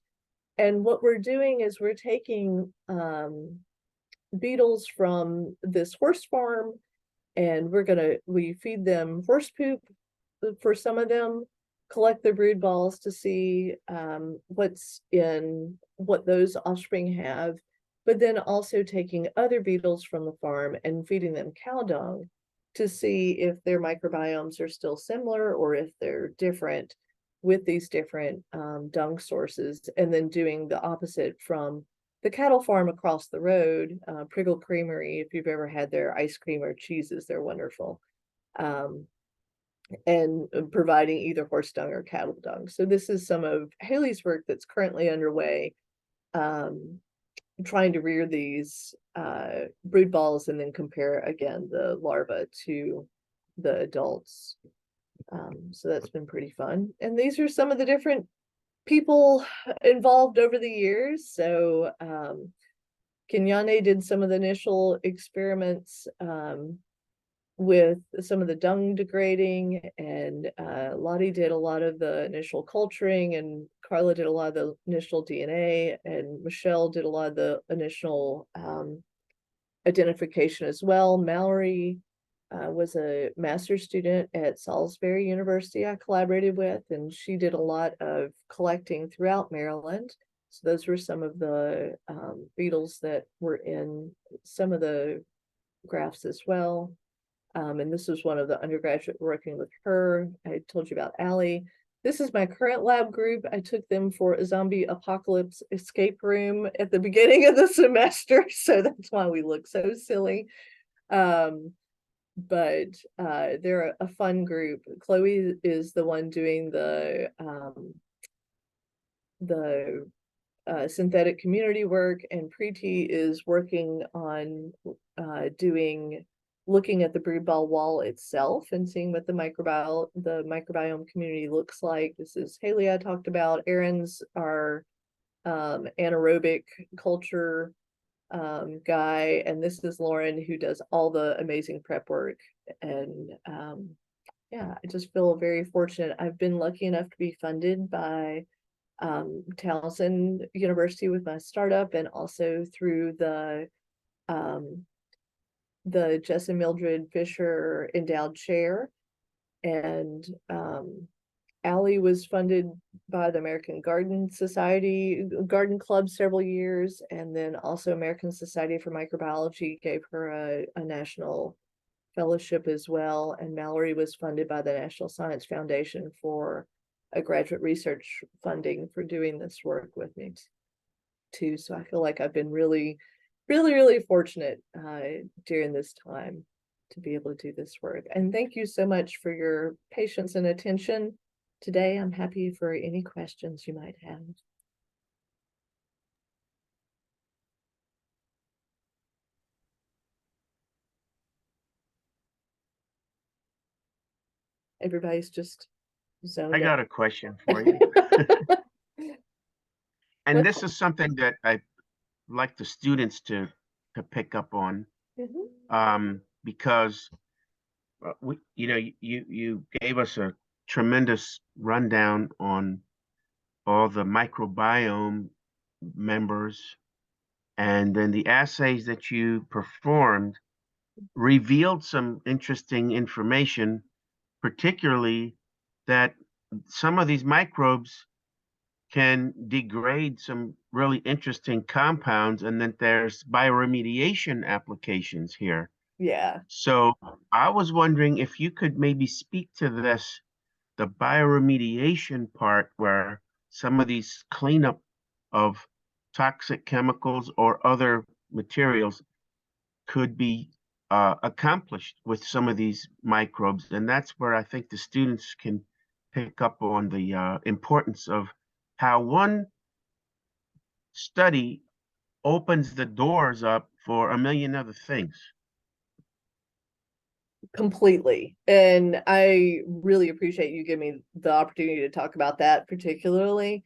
And what we're doing is we're taking beetles from this horse farm, and we feed them horse poop for some of them, collect the brood balls to see what's in what those offspring have, but then also taking other beetles from the farm and feeding them cow dung to see if their microbiomes are still similar or if they're different with these different dung sources, and then doing the opposite from the cattle farm across the road, Priggle Creamery. If you've ever had their ice cream or cheeses, they're wonderful. And providing either horse dung or cattle dung. So this is some of Haley's work that's currently underway, trying to rear these brood balls and then compare again the larvae to the adults. So that's been pretty fun. And these are some of the different people involved over the years. So Kenyane did some of the initial experiments with some of the dung degrading, and Lottie did a lot of the initial culturing, and Carla did a lot of the initial DNA, and Michelle did a lot of the initial identification as well. Mallory was a master's student at Salisbury University I collaborated with, and she did a lot of collecting throughout Maryland. So those were some of the beetles that were in some of the graphs as well. And this was one of the undergraduate working with her. I told you about Allie. This is my current lab group. I took them for a zombie apocalypse escape room at the beginning of the semester, so that's why we look so silly. But they're a fun group. Chloe is the one doing the synthetic community work, and Preeti is working on looking at the brood ball wall itself and seeing what the microbiome community looks like. This is Haley I talked about. Aaron's our anaerobic culture guy, and this is Lauren, who does all the amazing prep work. And yeah, I just feel very fortunate. I've been lucky enough to be funded by Towson University with my startup, and also through the Jess and Mildred Fisher Endowed Chair. And Allie was funded by the American Garden Garden Club several years, and then also American Society for Microbiology gave her a national fellowship as well. And Mallory was funded by the National Science Foundation for a graduate research funding for doing this work with me too. So I feel like I've been really fortunate during this time to be able to do this work. And thank you so much for your patience and attention today. I'm happy for any questions you might have. Everybody's just zoned I got out. a question for you. And this is something that I like the students to pick up on, because you gave us a tremendous rundown on all the microbiome members, and then the assays that you performed revealed some interesting information, particularly that some of these microbes can degrade some really interesting compounds, and then there's bioremediation applications here. Yeah. So I was wondering if you could maybe speak to this, the bioremediation part, where some of these cleanup of toxic chemicals or other materials could be accomplished with some of these microbes. And that's where I think the students can pick up on the importance of how one study opens the doors up for a million other things. Completely. And I really appreciate you giving me the opportunity to talk about that particularly.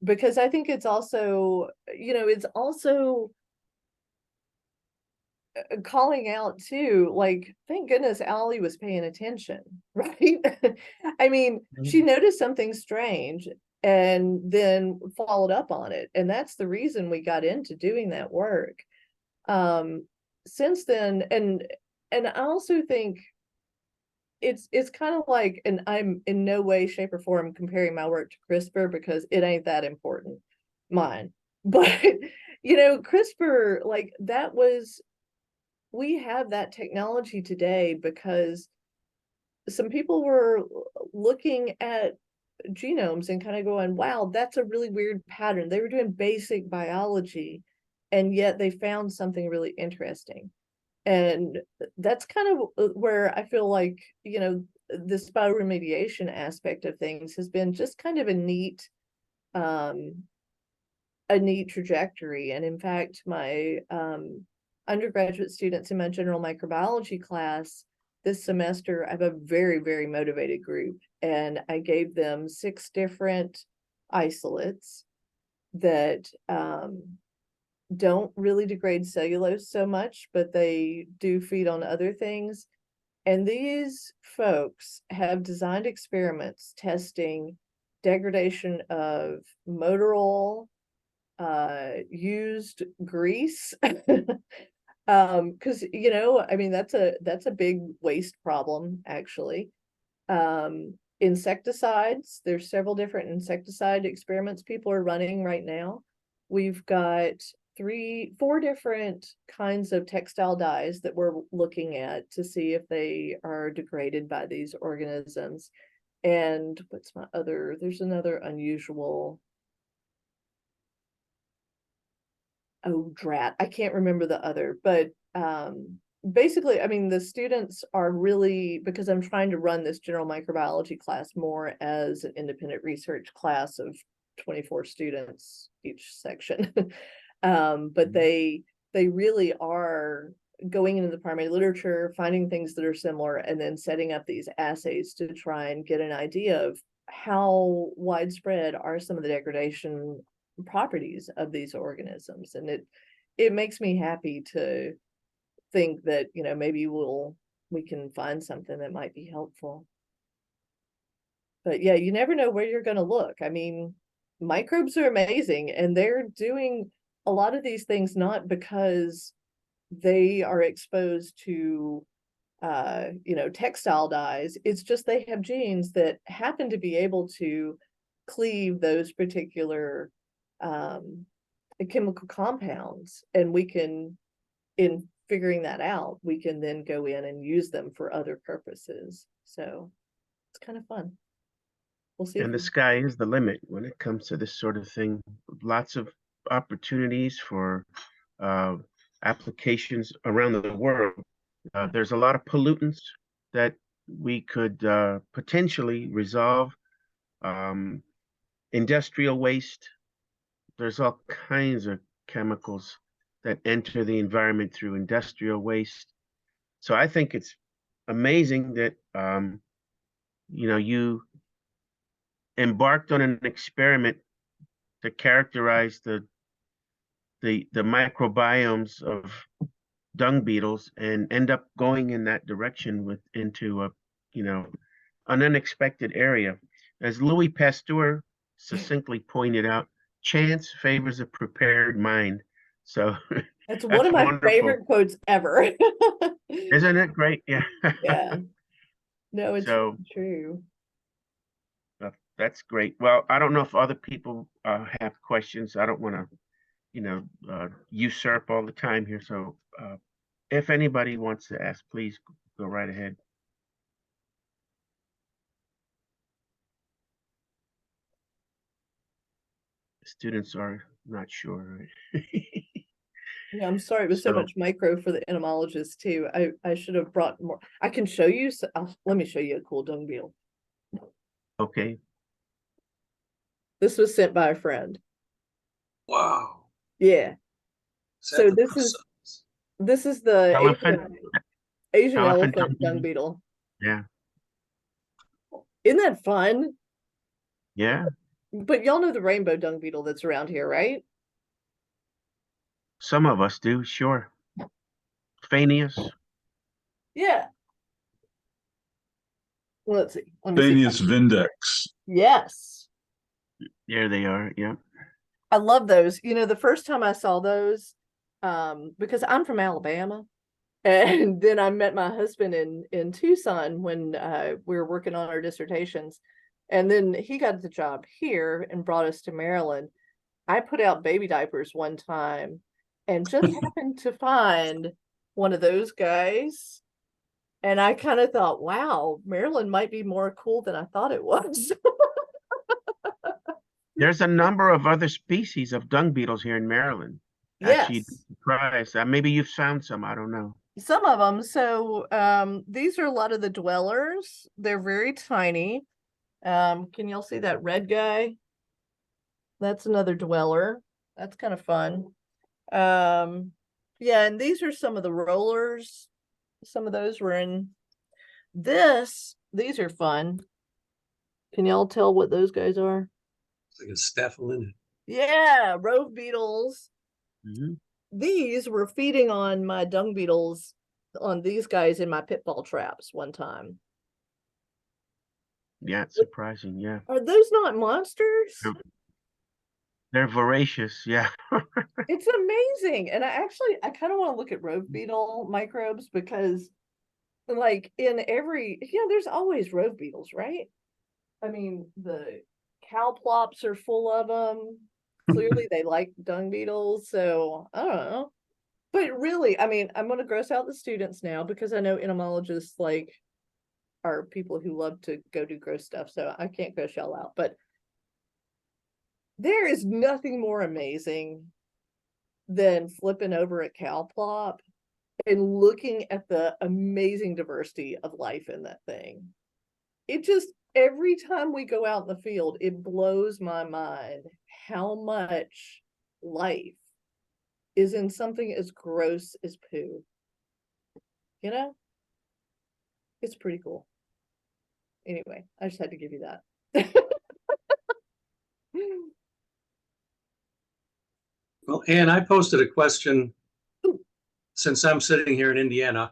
Because I think it's also, it's also calling out too, like, thank goodness Allie was paying attention, right? I mean, she noticed something strange and then followed up on it. And that's the reason we got into doing that work. Since then, and I also think it's kind of like, and I'm in no way, shape, or form comparing my work to CRISPR because it ain't that important, mine. But CRISPR, like that was, we have that technology today because some people were looking at genomes and kind of going, wow, that's a really weird pattern. They were doing basic biology, and yet they found something really interesting. And that's kind of where I feel like, this bioremediation aspect of things has been just kind of a neat trajectory. And in fact, my undergraduate students in my general microbiology class this semester, I have a very, very motivated group, and I gave them 6 different isolates that don't really degrade cellulose so much, but they do feed on other things. And these folks have designed experiments testing degradation of motor oil, used grease, because I mean that's a big waste problem actually. Insecticides, there's several different insecticide experiments people are running right now. We've got 4 different kinds of textile dyes that we're looking at to see if they are degraded by these organisms. And there's another unusual, oh drat, I can't remember the other, but basically, I mean, the students are really, because I'm trying to run this general microbiology class more as an independent research class of 24 students each section. But they really are going into the primary literature, finding things that are similar, and then setting up these assays to try and get an idea of how widespread are some of the degradation properties of these organisms. And it makes me happy to think that maybe we can find something that might be helpful. But yeah, you never know where you're going to look. I mean, microbes are amazing, and they're doing a lot of these things not because they are exposed to textile dyes. It's just they have genes that happen to be able to cleave those particular chemical compounds, and we can, in figuring that out, we can then go in and use them for other purposes. So it's kind of fun. We'll see. And the sky is the limit when it comes to this sort of thing. Lots of opportunities for uh, applications around the world. There's a lot of pollutants that we could potentially resolve. Um, Industrial waste, there's all kinds of chemicals that enter the environment through industrial waste. So I think it's amazing that you embarked on an experiment to characterize the microbiomes of dung beetles and end up going in that direction into an unexpected area. As Louis Pasteur succinctly pointed out, chance favors a prepared mind. So That's one that's of my wonderful. favorite quotes ever. Isn't it great? Yeah. Yeah, no, it's So true. that's great. Well, I don't know if other people have questions. I don't want to, usurp all the time here. So if anybody wants to ask, please go right ahead. students are not sure, right? Yeah, I'm sorry, it was so So, much micro for the entomologists too. I should have brought more. I can show you. Let me show you a cool dung beetle. okay, This was sent by a friend. Wow. Yeah. Is that So the this is the elephant, Asian elephant elephant dung dung beetle. beetle. Yeah, Isn't that fun? yeah. But y'all know the rainbow dung beetle that's around here, right? Some of us do, sure. Phineas. Yeah. Well, let's see. Let me see. Phanius vindex? Yes. There they are. Yeah. I love those. You know, the first time I saw those, because I'm from Alabama, and then I met my husband in Tucson when we were working on our dissertations, and then he got the job here and brought us to Maryland. I put out baby diapers one time and just happened to find one of those guys. And I kind of thought, wow, Maryland might be more cool than I thought it was. There's a number of other species of dung beetles here in Maryland. Actually, you'd be Yes, surprised. Maybe you've found some. I don't know. some of them. So these are a lot of the dwellers. They're very tiny. Can y'all see that red guy? That's another dweller. That's kind of fun. Yeah, and these are some of the rollers. Some of those were in this. These are fun. Can y'all tell what those guys are? It's like a staphylin. Yeah, rove beetles. Hmm. These were feeding on my dung beetles, on these guys in my pitfall traps one time. Yeah, it's surprising. Yeah. Are those not monsters? They're, they're voracious. Yeah. It's amazing. And I kind of want to look at rove beetle microbes because like in every, there's always rove beetles, right? I mean, the cow plops are full of them. Clearly they like dung beetles, so I don't know. But really, I mean, I'm gonna gross out the students now because I know entomologists like are people who love to go do gross stuff, so I can't gross y'all out. But there is nothing more amazing than flipping over a cow plop and looking at the amazing diversity of life in that thing. It just, every time we go out in the field, it blows my mind how much life is in something as gross as poo. You know? It's pretty cool. Anyway, I just had to give you that. Well, Ann, I posted a question since I'm sitting here in Indiana,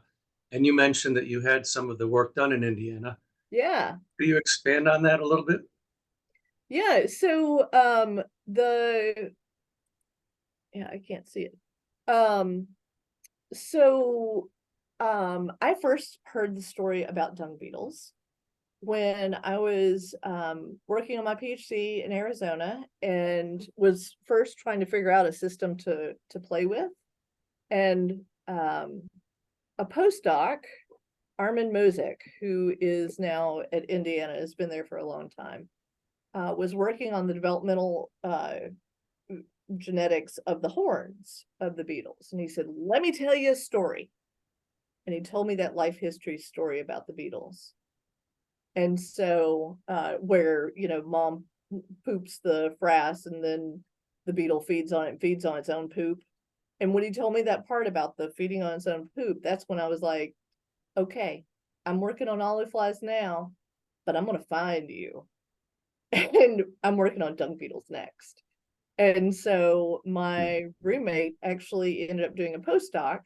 and you mentioned that you had some of the work done in Indiana. Yeah. Could you expand on that a little bit? Yeah. So I can't see it. So I first heard the story about dung beetles when I was working on my PhD in Arizona and was first trying to figure out a system to play with. And a postdoc, Armin Mozek, who is now at Indiana, has been there for a long time, was working on the developmental genetics of the horns of the beetles. And he said, let me tell you a story. And he told me that life history story about the beetles. And so where, mom poops the frass and then the beetle feeds on its own poop. And when he told me that part about the feeding on its own poop, that's when I was like, okay, I'm working on olive flies now, but I'm going to find you. And I'm working on dung beetles next. And so my roommate actually ended up doing a postdoc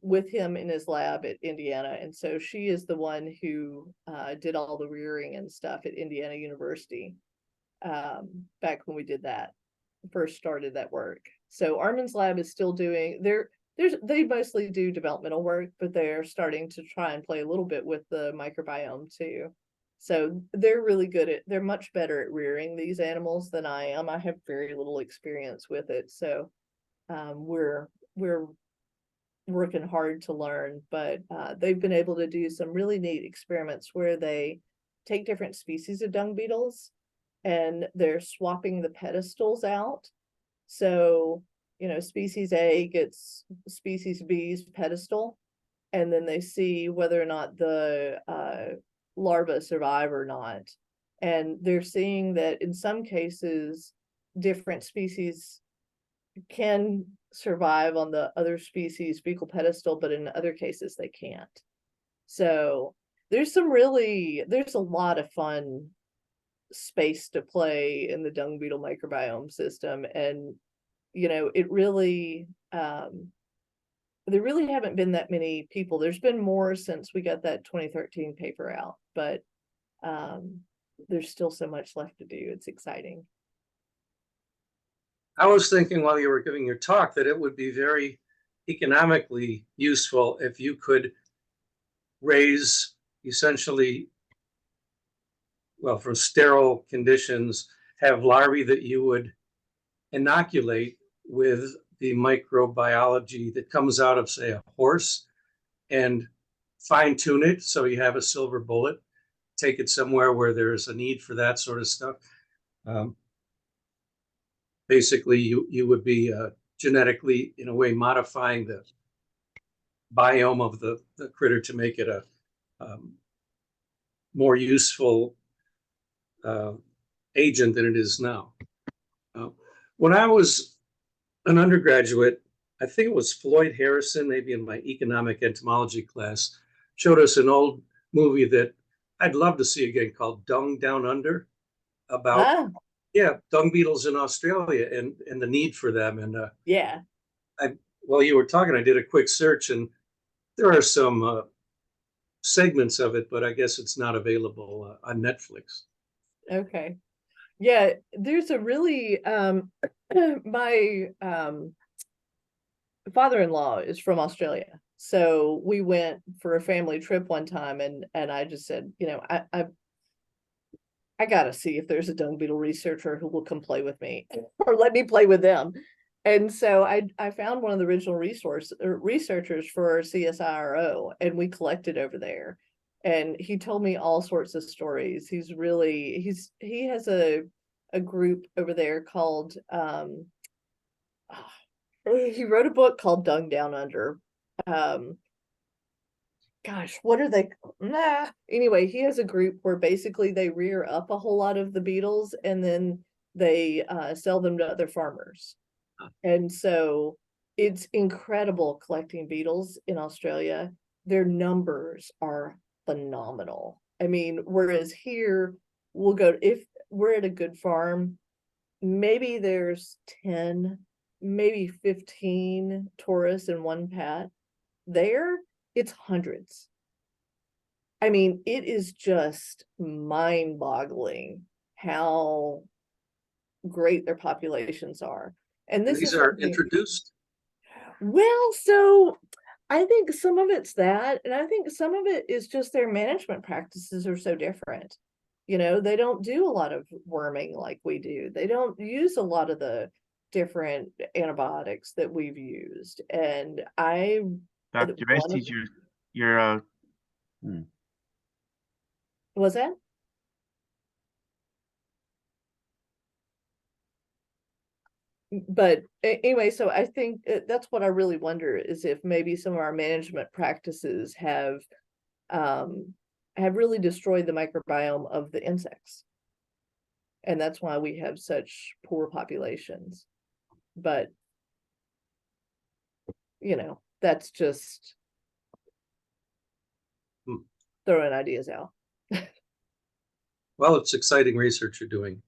with him in his lab at Indiana. And so she is the one who did all the rearing and stuff at Indiana University back when we did that, first started that work. So Armin's lab is still doing, they mostly do developmental work, but they're starting to try and play a little bit with the microbiome too. So they're much better at rearing these animals than I am. I have very little experience with it. So we're working hard to learn, but they've been able to do some really neat experiments where they take different species of dung beetles and they're swapping the pedestals out. So, species A gets species B's pedestal, and then they see whether or not the larvae survive or not. And they're seeing that in some cases, different species can survive on the other species' fecal pedestal, but in other cases they can't. So there's a lot of fun space to play in the dung beetle microbiome system. And, it really, there really haven't been that many people. There's been more since we got that 2013 paper out, but there's still so much left to do. It's exciting. I was thinking while you were giving your talk that it would be very economically useful if you could raise essentially, well, from sterile conditions, have larvae that you would inoculate with the microbiology that comes out of, say, a horse, and fine tune it so you have a silver bullet, take it somewhere where there's a need for that sort of stuff. Basically, you would be genetically, in a way, modifying the biome of the critter to make it a more useful agent than it is now. When I was an undergraduate, I think it was Floyd Harrison, maybe in my economic entomology class, showed us an old movie that I'd love to see again called Dung Down Under, about dung beetles in Australia and the need for them. And while you were talking, I did a quick search, and there are some segments of it, but I guess it's not available on Netflix. Okay. Yeah, there's a really my father-in-law is from Australia. So we went for a family trip one time, and I just said, I gotta see if there's a dung beetle researcher who will come play with me or let me play with them. And so I found one of the original researchers for CSIRO, and we collected over there. And he told me all sorts of stories. He has a group over there called he wrote a book called Dung Down Under. Gosh, what are they? Anyway, he has a group where basically they rear up a whole lot of the beetles, and then they sell them to other farmers. And so it's incredible collecting beetles in Australia. Their numbers are phenomenal. I mean, whereas here we'll go, if we're at a good farm, maybe there's 10, maybe 15 taurus in one pat. There, it's hundreds. I mean, it is just mind-boggling how great their populations are. And these are introduced? Well, so I think some of it's that, and I think some of it is just their management practices are so different. They don't do a lot of worming like we do. They don't use a lot of the different antibiotics that we've used. And Dr. Estes, you're Was that? But anyway, so I think that's what I really wonder, is if maybe some of our management practices have really destroyed the microbiome of the insects. And that's why we have such poor populations. But, that's just throwing ideas out. Well, it's exciting research you're doing.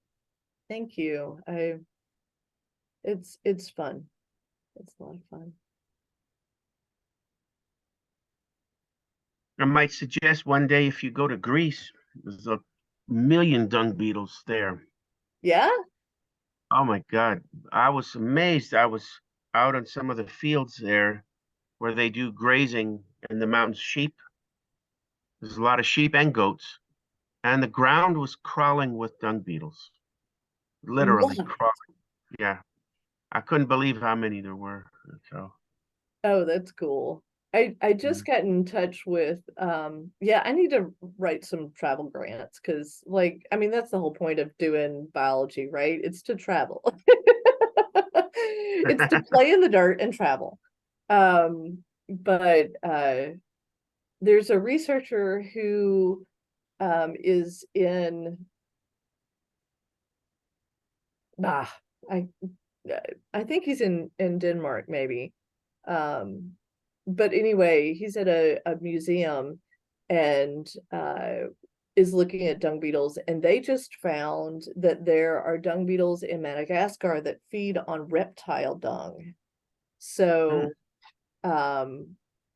Thank you. It's fun. It's a lot of fun. I might suggest one day, if you go to Greece, there's a million dung beetles there. Yeah? Oh my God. I was amazed. I was out on some of the fields there where they do grazing in the mountains, sheep. There's a lot of sheep and goats. And the ground was crawling with dung beetles. Literally crawling. Yeah. I couldn't believe how many there were. So. Oh, that's cool. I just got in touch with yeah, I need to write some travel grants because like I mean that's the whole point of doing biology, right? It's to travel. It's to play in the dirt and travel. But there's a researcher who is in ah I I think he's in Denmark maybe. But anyway, he's at a museum and is looking at dung beetles, and they just found that there are dung beetles in Madagascar that feed on reptile dung. So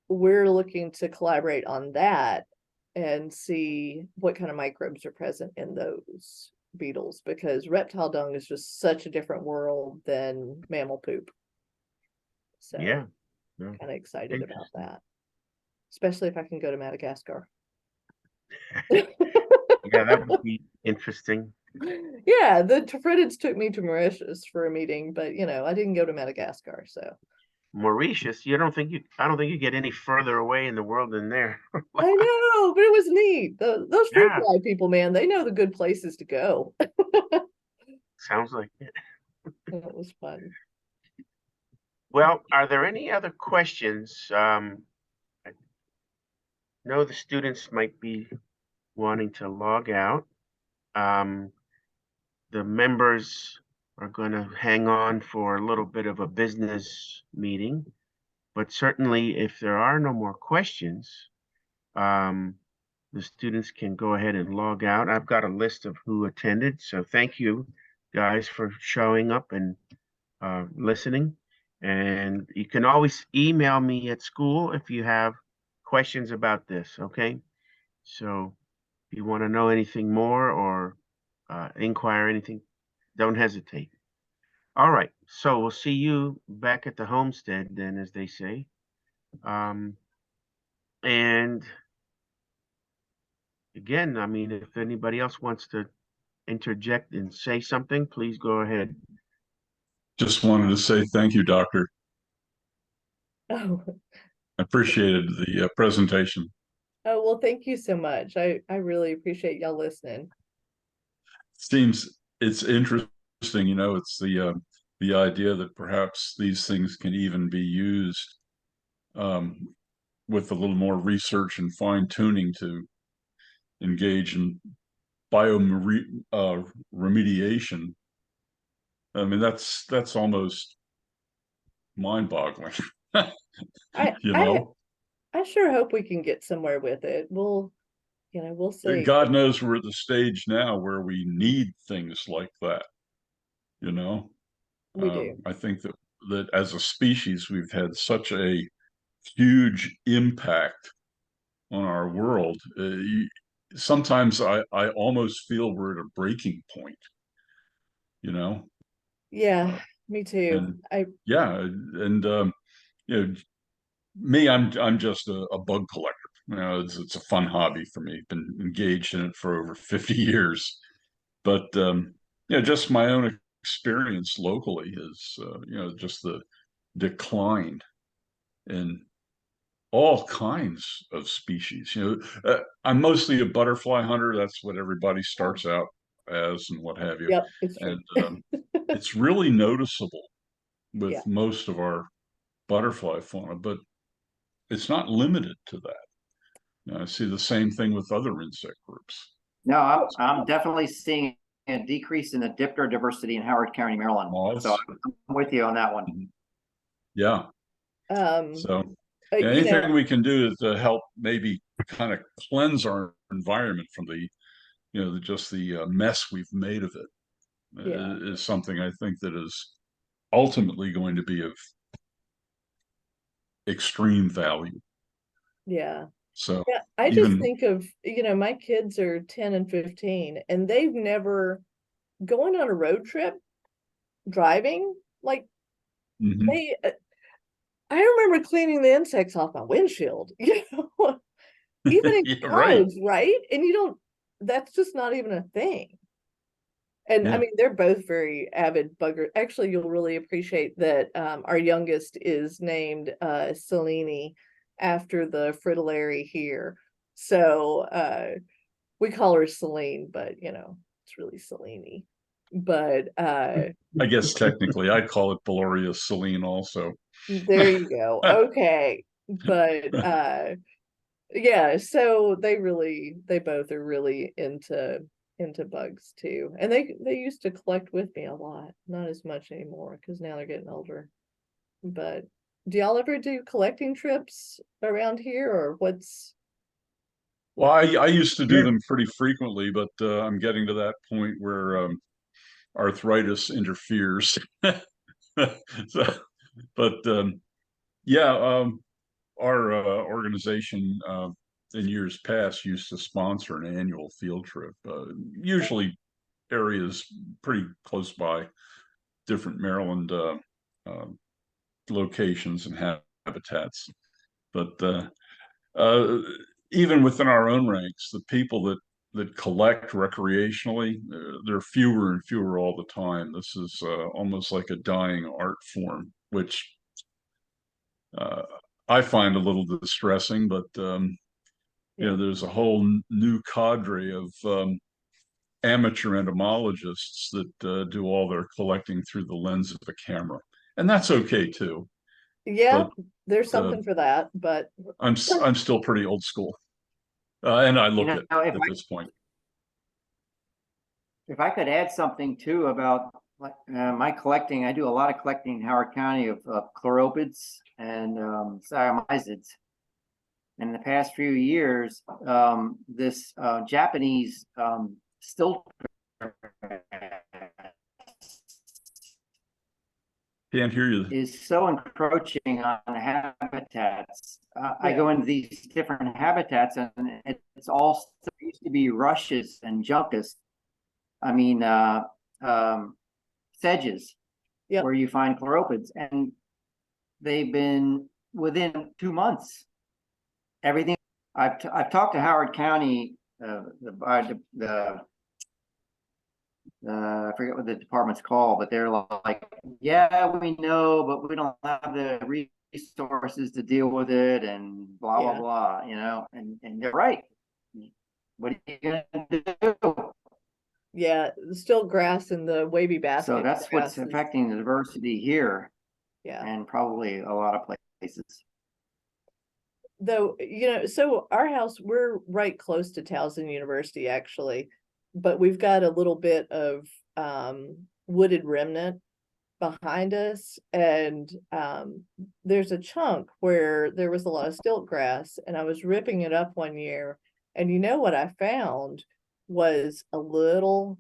we're looking to collaborate on that and see what kind of microbes are present in those beetles, because reptile dung is just such a different world than mammal poop. So Yeah. kind of excited about that, especially if I can go to Madagascar. Yeah, that would be interesting. Yeah, the Fritteds took me to Mauritius for a meeting, but you know, I didn't go to Madagascar, so. Mauritius, I don't think you get any further away in the world than there. I know, but it was neat. Those fruit Yeah, fly people, man, they know the good places to go. sounds like it. It was fun. Well, are there any other questions? I know the students might be wanting to log out. Um, the members are going to hang on for a little bit of a business meeting, but certainly if there are no more questions, um, the students can go ahead and log out. I've got a list of who attended, so thank you guys for showing up and listening. And you can always email me at school if you have questions about this, okay? So if you want to know anything more or inquire anything, don't hesitate. All right, so we'll see you back at the homestead then, as they say. And again, I mean, if anybody else wants to interject and say something, please go ahead. Just wanted to say thank you, Doctor. Oh, I appreciated the presentation. oh well, thank you so much. I really appreciate y'all listening. Seems it's interesting, it's the idea that perhaps these things can even be used with a little more research and fine tuning to engage in remediation. I mean, that's almost mind-boggling. I You I know, I sure hope we can get somewhere with it. We'll see. God knows we're at the stage now where we need things like that. You know, We do. I think that as a species, we've had such a huge impact on our world. Sometimes I almost feel we're at a breaking point, you know? Yeah, me too. And I yeah, and me, I'm just a bug collector. It's a fun hobby for me. Been engaged in it for over 50 years. But just my own experience locally is just the decline in all kinds of species. I'm mostly a butterfly hunter. That's what everybody starts out as and what have you. Yep, it's true. And it's really noticeable Yeah. with most of our butterfly fauna, but it's not limited to that. I see the same thing with other insect groups. No, I'm definitely seeing a decrease in the dipter diversity in Howard County, Maryland. Moths. So I'm with you on that one. Yeah. Um, So you anything know, we can do to help maybe kind of cleanse our environment from just the mess we've made of it yeah. is something I think that is ultimately going to be of extreme value. Yeah. So Yeah, I just even think of, my kids are 10 and 15 and they've never going on a road trip driving like Mhm. they I remember cleaning the insects off my windshield, even in Yeah, right. college, right? And that's just not even a thing. And I Yeah. mean, they're both very avid bugger. Actually, you'll really appreciate that our youngest is named Selene, after the fritillary here. So we call her Celine, but it's really Selene. But I guess technically I'd call it Beloria Celine also. there you go. Okay. But yeah, so they both are really into bugs too. And they used to collect with me a lot, not as much anymore because now they're getting older. But do y'all ever do collecting trips around here, or what's? Well, I used to do Yeah. them pretty frequently, but I'm getting to that point where arthritis interferes. So, but yeah, our organization in years past used to sponsor an annual field trip, usually areas pretty close by, different Maryland locations and habitats. But even within our own ranks, the people that collect recreationally, there are fewer and fewer all the time. This is almost like a dying art form, which I find a little distressing. But there's a whole new cadre of amateur entomologists that do all their collecting through the lens of a camera, and that's okay too. Yeah, But there's something for that, but I'm still pretty old school, and I look at this point. If I could add something too about my collecting, I do a lot of collecting in Howard County of chloropids and siamyzids. In the past few years, this Japanese stilt Can't hear you. is so encroaching on habitats. I go into these different habitats, and it's all used to be rushes and juncus. I mean, sedges, where you find chlorophids, and they've been within 2 months. Everything I've talked to Howard County, I forget what the department's called, but they're like, yeah, we know, but we don't have the resources to deal with it, and blah blah blah, and they're right. What are you gonna do? Yeah, still grass in the wavy basket. So that's what's affecting the diversity here. Yeah. And probably a lot of places. Though, so our house, we're right close to Towson University, actually, but we've got a little bit of wooded remnant behind us. And there's a chunk where there was a lot of stilt grass, and I was ripping it up one year. And what I found was a little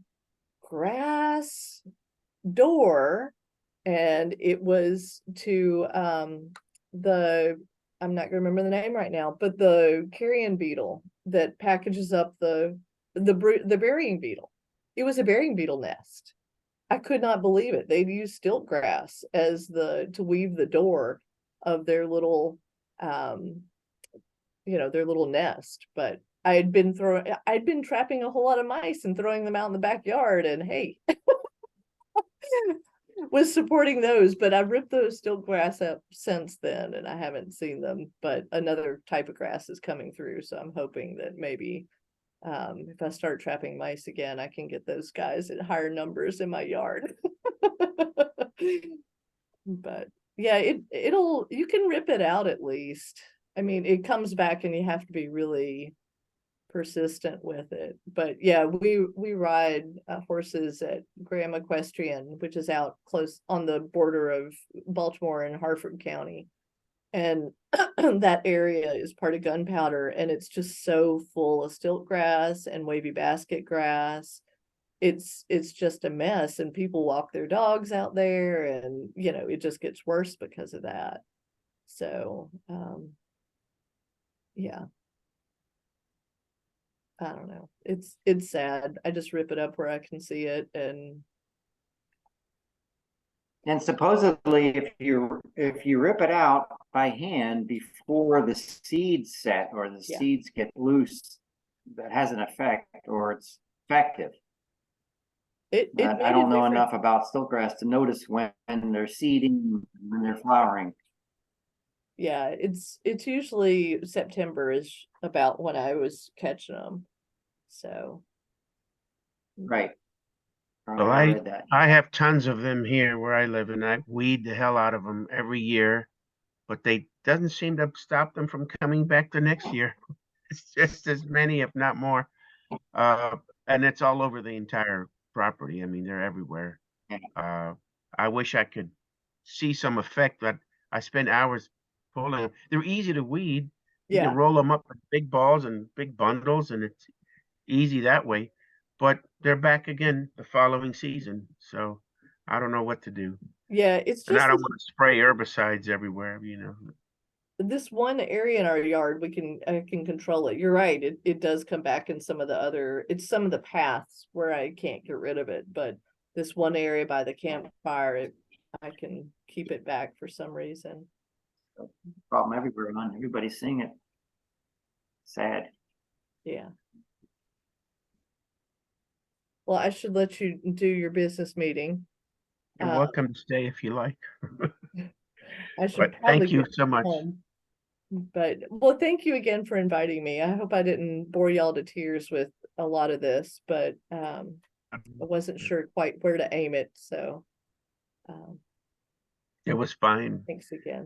grass door, and it was to I'm not gonna remember the name right now, but the carrion beetle that packages up the burying beetle. It was a burying beetle nest. I could not believe it. They'd use stilt grass as to weave the door of their little their little nest. But I'd been trapping a whole lot of mice and throwing them out in the backyard, and hey, was supporting those. But I ripped those stilt grass up since then, and I haven't seen them. But another type of grass is coming through, so I'm hoping that maybe if I start trapping mice again, I can get those guys at higher numbers in my yard. But yeah, you can rip it out at least. I mean, it comes back, and you have to be really persistent with it. But yeah, we ride horses at Graham Equestrian, which is out close on the border of Baltimore and Harford County, and that area is part of Gunpowder, and it's just so full of stilt grass and wavy basket grass. It's just a mess, and people walk their dogs out there, and it just gets worse because of that. So yeah, I don't know. It's sad. I just rip it up where I can see it. And supposedly, if you rip it out by hand before the seeds set or the seeds get loose, that has an effect, or it's effective. I don't know enough about stiltgrass to notice when they're seeding, when they're flowering. Yeah, it's usually September is about when I was catching them. So, Right. Well, I read that. I have tons of them here where I live, and I weed the hell out of them every year, but they doesn't seem to stop them from coming back the next year. It's just as many, if not more. And it's all over the entire property. I mean, they're everywhere. Yeah. I wish I could see some effect, but I spend hours pulling them. They're easy to weed. You can yeah, roll them up in big balls and big bundles, and it's easy that way. But they're back again the following season, so I don't know what to do. yeah, it's And I just don't want to spray herbicides everywhere, you know. this one area in our yard, I can control it. You're right. It does come back in some of the other, it's some of the paths where I can't get rid of it, but this one area by the campfire, I can keep it back for some reason. Problem everywhere, man. Everybody's seeing it. Sad. Yeah. Well, I should let you do your business meeting. You're welcome to stay if you like. I should But probably thank you get so much. home. But well, thank you again for inviting me. I hope I didn't bore y'all to tears with a lot of this, but I wasn't sure quite where to aim it. So It was fine. thanks again.